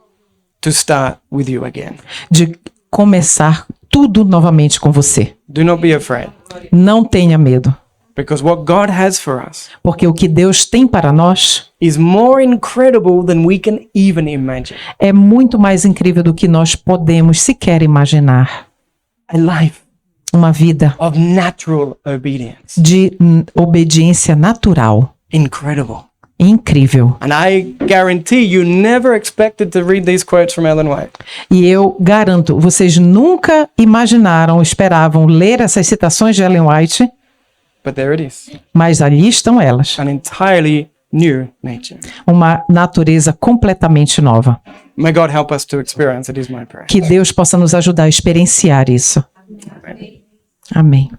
to start with you again. de começar tudo novamente com você. Do not be afraid, Não tenha medo, because what God has for us porque o que Deus tem para nós is more incredible than we can even imagine. é muito mais incrível do que nós podemos sequer imaginar. A life Uma vida of natural obedience. de obediência natural. Incredible. Incrível. And I guarantee you never expected to read these quotes from Ellen White. E eu garanto, vocês nunca imaginaram, esperavam ler essas citações de Ellen White, But there it is. mas ali estão elas. An entirely new nature. Uma natureza completamente nova. May God help us to experience it is my prayer. Que Deus possa nos ajudar a experienciar isso. Amen. Amém.